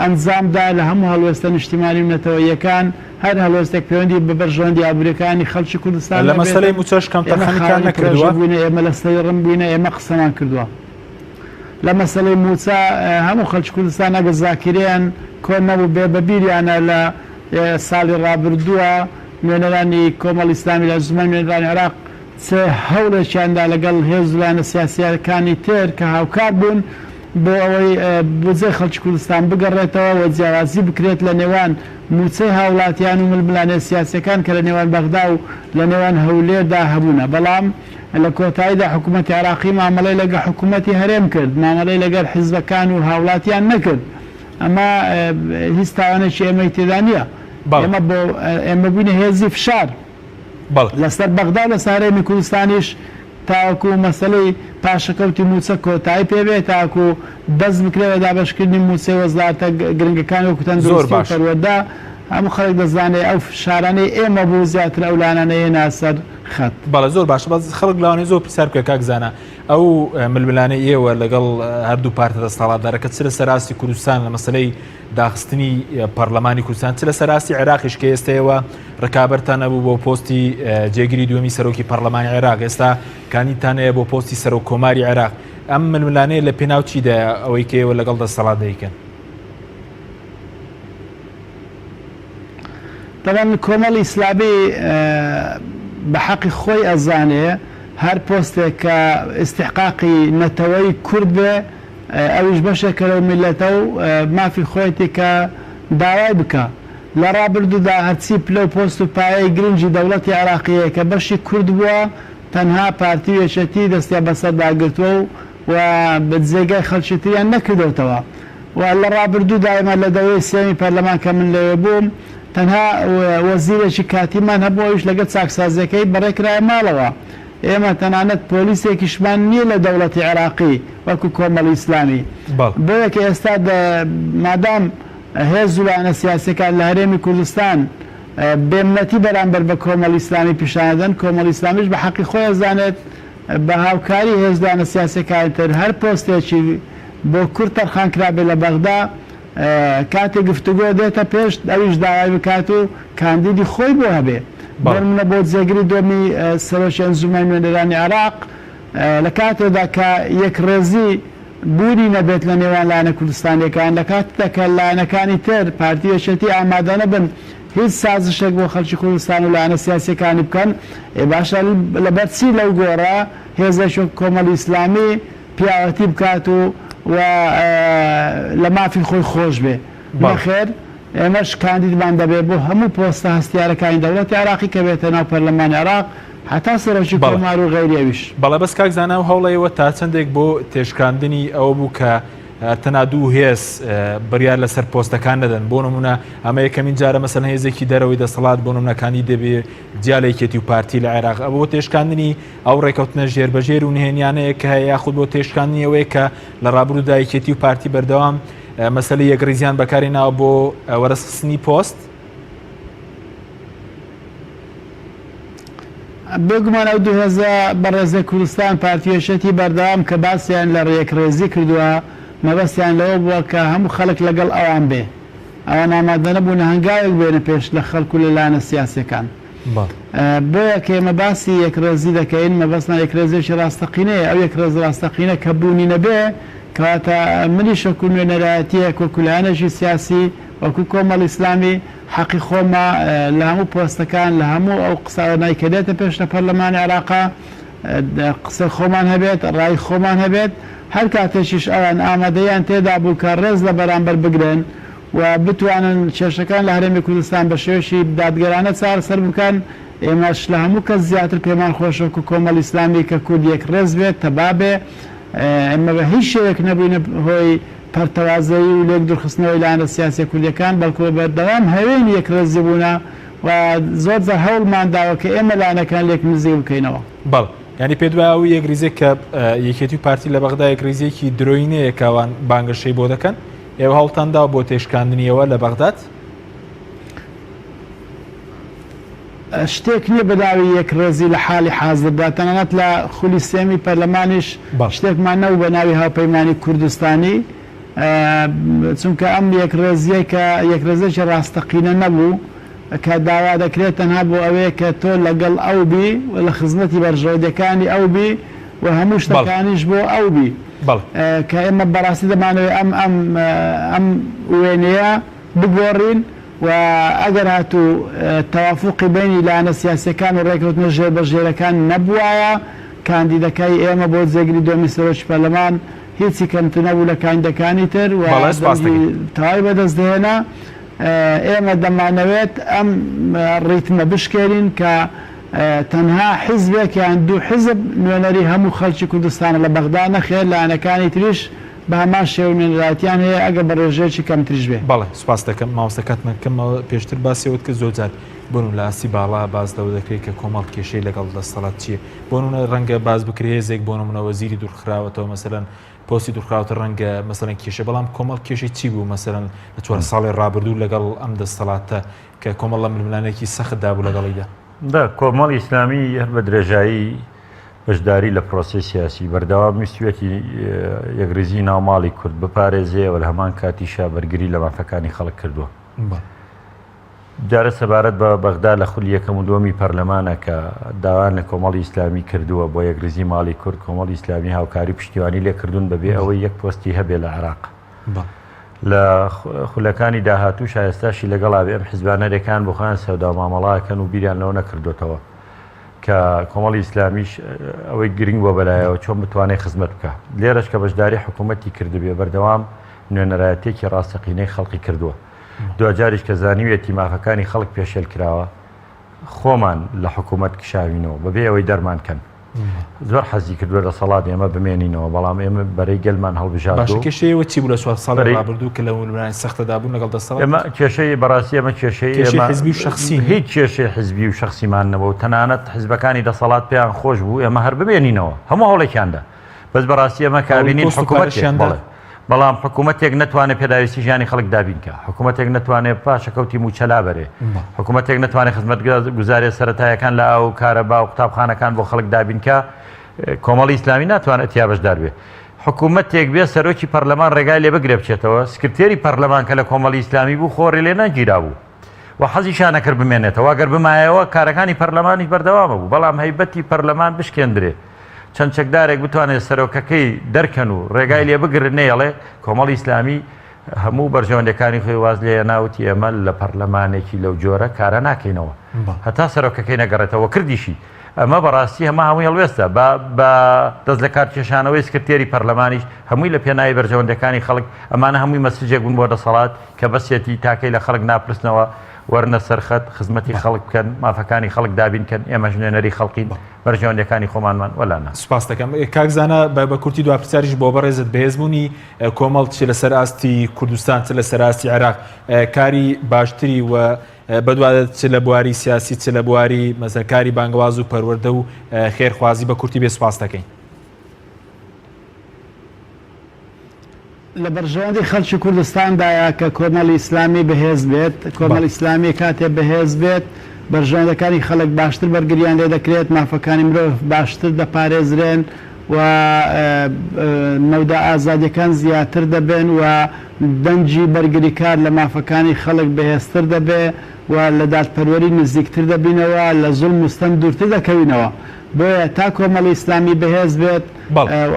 ئەنجامدا لە هەموو هەڵوێستە نیشتیمانی و نەتەوەییەکان، هەر هەڵوێستێک پەیوەندی بە بەرژەوەندی ئابوووریەکانی خەڵکی کوردستان لە مەسەلەی موچەش کەم تەرخەمیتان نەکردووە بووینە، ئێمە لە سەیڕم بووینە، ئێمە قسەمان کردووە لە مەسەلەی موچە. هەموو خەڵکی کوردستان ئەگە زاکرێن کۆن نەبوو بێ بەبیریانە لە ساڵی ڕابردووە نوێنەرانی کۆمەڵ ئیسلامی لە زمانی نوێنەرانی عێراق چه هەوڵێکیاندا لەگەڵ هێزلانە سیاسیەکانی تر کە هاوکار بوون بۆ ئەوەی بودجەی خەڵکی کوردستان بگەڕێتەوە و جیاوازی بکرێت لە نێوان موچەی هاوڵاتیان و ململانێ سیاسەکان کە لە نێوان بەغدا و لە نێوان هەولێردا هەبوونە. بەڵام لە کۆتاییدا حکوومەتی عێراقی مامەڵەی لەگە حکوومەتی هەرێم کرد، مامەڵەی لەگەر حیزبەکان و هاوڵاتیان نەکرد. ئەمە هیچ تاوانێکی ئێمەی تێدا نییە. ئێمە بووینە هێزی فشار لەسەر بەغدا لە سارێمی کوردستانیش تاوەکو مەسەلەی پاشەکەوتی موچە کۆتایی پێبێت، تاکو دەست بکرێتە دابەشکردنی موچەی وەزارەتە گرنگەکان و کوتەندروستی و پەروەردە، هەموو خەڵک دەزانێت ئەو شارانەی ئێمە بوو زیاتر ئەولانانەیە ناسەر خەت. بەڵێ زۆر باشە، بەس خەڵک لەوانەیە زۆر پرسیار بکە کاکزانە ئەو ململانەی ئێوە لەگەڵ هەردوو پارتە دەسەڵاتدارەکە چ لە سەراستی کوردستان لە مەسەلەی داخستنی پەرلەمانی کوردستان، چ لە سەراستی عێراقیش کە ئێستەوە ڕکابەرتان نەبوو بۆ پۆستی جێگیری دووەمی سەرۆکی پەرلەمانی عێراق، ئێستا کانیتان هەیە بۆ پۆستی سەرۆک کۆماری عێراق، ئەم ململانەیە لە پێناو چیدایە ئەوەی کە ئێوە لەگەڵ دەسەڵات دەیکەن؟ طبعا کۆمەڵی ئیسلامی بە حەقی خۆی ئەزانێ هەر پۆستێک کە ئیستحقاقی نەتەوەی کورد بێ ئەویش بەشێکە لەو میلەتە و مافی خۆیەتی کە داوای بکە. لە ڕابردوودا هەرچی پلە و پۆست و پایەی گرنگی دەوڵەتی عێراقیەیە کە بەشی کورد بووە تەنها پارتی وێشەتی دەستیا بەسەرداگرتووە و جێگای خەڵکیتریان نەکردوتەوە. و لە ڕابردوودا ئێمە لە دەوەی سێمی پەرلەمان کە من لەوێ بووم تەنها وەزیرێکی کاتیمان هەبوو، ئەویش لەگەڵ چاکسازیەکەی بەڕێکرای ماڵەوە. ئێمە تەنانەت پۆلیسێکیشمان نییە لە دەوڵەتی عێراقی وەکو کۆمەڵی ئیسلامی. بۆیە کە ئێستا مادام هێز وڵانە سیاسەکان لە هەرێمی کوردستان بێمنەتی بەرامبەر بە کۆمەڵی ئیسلامی پیشانەدەن، کۆمەڵی ئیسلامیش بە حەقی خۆی ئەزانێت بە هاوکاری هێزدانە سیاسەکانی تر هەر پۆستێکی بۆ کورد تەرخانکرابێ لە بەغدا کاتێک گفتوگۆ دێتە پێش ئەویش داوای بکات و کاندیدی خۆی بۆ هەبێ. بەرمونە بۆ جێگری دۆمی سەرۆکی ئەنجومەنی نوێنەرانی عێراق لە کاتێکدا کە یەک ڕێزی بوونی نەبێت لە نێوان لایەنە کوردستانیەکان، لە کاتێکدا کە لایەنەکانی تر پارتی وێشەتی ئامادە نەبن هیچ سازشێک بۆ خەڵکی کوردستان و لایەنە سیاسیەکانی بکەن، باشە لەبەر چی لەو گۆڕە هێزێکی کۆمەڵی ئیسلامی پیاوەتی بکات و لە مافی خۆی خۆش بێ. بەخێر ئێمەش کاندیدمان دەبێت بۆ هەموو پۆستە هەستیارەکانی دەوڵەتی عێراقی کە بێتە ناو پەرلەمانی عێراق حتا سەرۆکی کۆمار و غەیریەویش. بەڵێ بەس کاکزانە و هەوڵەیەوە تا چەندێک بۆ تێشکاندنی ئەوە بوو کە تەنها دوو هێز بڕیار لەسەر پۆستەکان نەدەن. بۆ نمونە ئەمە یەکەمین جارە مەسەلەن هێزێکی دەرەوەی دەسەڵات بۆ نمونەکانی دەبێ جیالێکێتی و پارتی لە عێراق ئەوە تێشکاندنی ئەو ڕێکەوتنە ژێربەژێر و نهێنیانەیە کە هەیە یاخود بۆ تێشکاندنی ئەوەیە کە لە ڕابردوودا یەکێتی و پارتی بەردەوام مەسەلەی یەکڕیزیان بەکارهێناوە بۆ وەرەسخستنی پۆست. بێگومان ئەو دوو هێزە بەڕێزە کوردستان پارتی وێشەتی بەردەوام کە باسییان لە ڕێکڕێزی کردووە مەبەستیان لەوە بووە کە هەموو خەڵک لەگەڵ ئەوان بێ، ئەوان ئامادە نەبوون هەنگاوێک بێنە پێش لە خەڵکو لە لایەنە سیاسیەکان. بۆیە کە ئێمە باسی یەکڕێزی دەکەین مەبەستمان یەکڕێزێکی ڕاستەقینەیە. ئەو یەکڕێز ڕاستەقینە کە بوونی نەبێ کەواتە منیش وەکو نوێنەرایەتیەک وەکو لایەنێکی سیاسی وەکو کۆمەڵی ئیسلامی حەقی خۆمە لە هەموو پۆستەکان لە هەموو ئەو قسانەی کە دێتە پێش لە پەرلەمانی عێراقا قسە خۆمان هەبێت، ڕای خۆمان هەبێت، هەر کاتێکیش ئەوان ئامادەیان تێدا بوو کە ڕێز لە بەرامبەر بگرن و بتوانن کێشەکان لە هەرێمی کوردستان بە شێوەیەکی دادگەرانە چارەسەر بکەن. ئێمەش لە هەموو کەس زیاتر پێمان خۆشە و کۆمەڵ ئیسلامی کە کورد یەک ڕێز بێت تەبا بێ. ئێمە بە هیچ شێوەیەک نەبووینە هۆی پەرتەوازایی و لێک دوورخستنەوەی لایەنە سیاسی کوردیەکان، بەڵکو بەردەوام هەوێنی یەک ڕێزی بوونە و زۆر جار هەوڵمان داوە کە ئێمە لایەنەکان لێک نزیک بکەینەوە. بەڵ ینی پێ دوایەوە یەکریزێک کە یەکێتی و پارتی لە بەغدا یەکریزێکی درۆینەیە کاوان بانگەشەی بۆ دەکەن، ئێوە هەوڵتاندا بۆ تێشکاندنیەوە لە بەغداد؟ شتێک نییە بەداوی یەک ڕێزی لە حالی حازردا، تەنانەت لە خولی سێمی پەرلەمانیش شتێکمان نەبوو بە ناوی هاوپەیمانی کوردستانی، چونکە ئەم یەک ڕێزیە کە یەک ڕێزێکی ڕاستەقینە نەبوو کە داوا دەکرێت تەنها بۆ ئەوەیە کە تۆ لەگەڵ ئەو بی و لە خزمەتی بەرژەوەندەکانی ئەو بی و هەموو شتەکانیش بۆ ئەو بی کە ئێمە بەڕاستی دەمانەوێت ئەم وێنەیە بگۆڕین و ئەگەر هاتوو تەوافقی بینی لایەنە سیاسیەکان و ڕێککەوتنە ژێربەژێرەکان نەبووایە، کاندیدەکەی ئێمە بۆ جێگری دۆمی سەرۆکی پەرلەمان هیچی کەمتر نەبوو لە کاندیدەکانی تر و تەواوی بەدەست دێنا. ئێمە دەمانەوێت ئەم ڕیتمە بشکێرین کە تەنها حیزبێک یان دوو حیزب نوێنەری هەموو خەڵکی کوردستانە لە بەغدا نەخێر لایەنەکانی تریش بە هەمان شێوە نوێنەرایەتیان هەیە ئەگەر بە ڕێژەیەکی کەمتریش بێ. بەڵێ سوپاس دەکەم ماوەستەکەتمەکەمەوە پێشتر باسیەوەت کە زۆر جار بۆن لە ئاسی باڵا باز دەوە دەکرێت کە کۆمەڵ کێشەی لەگەڵ دەسەڵات چییە، بۆنە ڕەنگە باز بکرێ هێزێک بۆ نمونە وەزیری دوورخراوەتەوە مەسەلەن پۆستی دوورخراوەتە ڕەنگە مەسەلەن کێشە، بەڵام کۆمەڵ کێشەی چی بوو مەسەلەن لە 4 ساڵی ڕابردوو لەگەڵ ئەم دەسەڵاتە کە کۆمەڵ لە ململانێکی سەختدا بوو لەگەڵیدا؟ کۆمەڵ ئیسلامی هەر بە درێژایی بەشداری لە پرۆسی سیاسی بەردەوام میستوێتی یەکریزی ناوماڵی کورد بپارێزێەوە لە هەمان کاتیشا بەرگری لە مافەکانی خەڵک کردووە. جارە سەبارەت بە بەغدا لە خولی یەکەم و دووەمی پەرلەمانە کە داوان لە کۆمەڵی ئیسلامی کردووە بۆ یەکریزی ماڵی کورد، کۆمەڵی ئیسلامی هاوکاری پشتیوانی لێکردوون بەبێ ئەوەی یەک پۆستی هەبێ لە عێراق. لە خولەکانی داهاتوو شایستاشی لەگەڵا بێ ئەم حیزبانەرەکان بۆ خۆیان سەودا و مامەڵاکەن و بیریان لەوە نەکردوێتەوە کە کۆمەڵی ئیسلامیش ئەوەی گرنگ بۆ بەلایەوە چۆن بتوانێت خزمەت بکە. لێرەش کە بەشداری حکوومەتی کردبێ بەردەوام نوێنەرایەتێکی ڕاستەقینەی خەڵقی کردووە. دوجاریش کە زانیوێتی مافەکانی خەڵک پێشێل کراوە خۆمان لە حکوومەت کشاوینەوە بەبێ ئەوەی دەرمانکەن. زۆر حەزی کردووە لە سەڵات ئێمە بمێنینەوە، بەڵام ئێمە بەرەی گەلمان هەڵبژاردووە. باشە کێشەیەوە چی بوو لە 4 ساڵی ڕابردوو کە لە وڵمانی سەختەدا بوون لەگەڵ دەسەڵات؟ ئێمە کێشەی بەڕاستی ئێمە کێشەی حزبی و شخصی هیچ کێشەی حزبی و شخصیمان نەبوو، تەنانەت حزبەکانی دەسەڵات پێیان خۆش بوو ئێمە هەر بمێنینەوە هەموو هەوڵێکیاندا، بەس بەڕاستی ئێمە کابینین حکوومەتیان بەڵام حکوومەتێک نەتوانێت پێداویستی ژیانی خەڵک دابینکە، حکوومەتێک نەتوانێت پاشەکەوتی موچەلا بەرێ، حکوومەتێک نەتوانێت خزمەت گوزارێ سەرەتایەکان لە ئەو کارەبا و قوتابخانەکان بۆ خەڵک دابینکە، کۆمەڵی ئیسلامی ناتوانێت یا بەشدار بێ. حکوومەتێک بێ سەرۆکی پەرلەمان ڕێگای لێ بگرێ بچێتەوە، سکرتێری پەرلەمان کە لە کۆمەڵی ئیسلامی بوو خۆڕی لێ نەگیرا بوو و حەزیشان نەکرد بمێنێتەوە، ئەگەر بمایەوە کارەکانی پەرلەمانی بەردەوامە بوو، بەڵام هەیبەتی پەرلەمان بشکێندرێ چەند چەکدارێک بتوانێت سەرۆکەکەی دەرکەن و ڕێگای لێ بگرن نێڵێ کۆمەڵی ئیسلامی هەموو بەرژەوەندەکانی خۆی واز لێ ناوتی ئێمە لە پەرلەمانێکی لەو جۆرە کارە ناکەینەوە هەتا سەرۆکەکەی نەگەڕێتەوە کردیشی. ئەمە بەڕاستی هەمە هەمووی هەڵوێستە بە دەست لە کار کێشانەوەی سکرتێری پەرلەمانیش هەمووی لە پێناوی بەرژەوەندەکانی خەڵک ئەمانە هەمووی مەسجێک بوون بۆ دەسەڵات کە بەسێتی تاکەی لە خەڵک ناپرسنەوە وەرنە سەرخەت خزمەتی خەڵک بکەن، مافەکانی خەڵک دابینکەن، ئێمە ژنێنەری خەڵقین بەرژەوەندەکانی خۆمانمان وەلانە. سوپاس دەکەم. کاکزانە بە کورتی دواپرسیاریش بۆ بەڕێزت بەهێزبوونی کۆمەڵ چ لەسەر ئاستی کوردستان چ لەسەر ئاستی عێراق کاری باشتری و بەدوادە چ لە بواری سیاسی چ لە بواری مەسەرکاری بانگواز و پەروەردە و خێرخوازی بە کورتی بێ سوپاس دەکەین. لە بەرژەوەندی خەڵکی کوردستاندایە کە کۆمەڵی ئیسلامی بەهێز بێت، کۆمەڵی ئیسلامی کاتێ بەهێز بێت بەرژەوەندەکانی خەڵک باشتر بەرگریان لێ دەکرێت، مافەکانی مرۆڤ باشتر دەپارێزرێن و مەودە ئازادیەکان زیاتر دەبێن و دەنجی بەرگریکار لە مافەکانی خەڵک بەهێزتر دەبێ و لە دادپەروەری نزیکتر دەبینەوە، لە زوڵم و ستەم دوورتر دەکەوینەوە. بۆیە تا کۆمەڵی ئیسلامی بەهێز بێت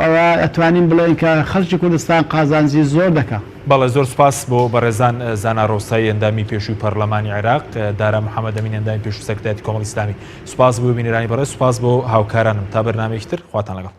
ئەوە ئەتوانین بڵێن کە خەڵکی کوردستان قازانجی زۆر دەکات. بەڵێ زۆر سپاس بۆ بەڕێزان زانا ڕۆستایی ئەندامی پێشووی پەرلەمانی عێراق، دارا محەممەد ئەمین ئەندامی پێشووی سەکرتایەتی کۆمەڵی ئیسلامی. سوپاس بۆ بینەرانی بەڕێز، سوپاس بۆ هاوکارانم. تا بەرنامەیەکی تر خواتان لەگەڵ.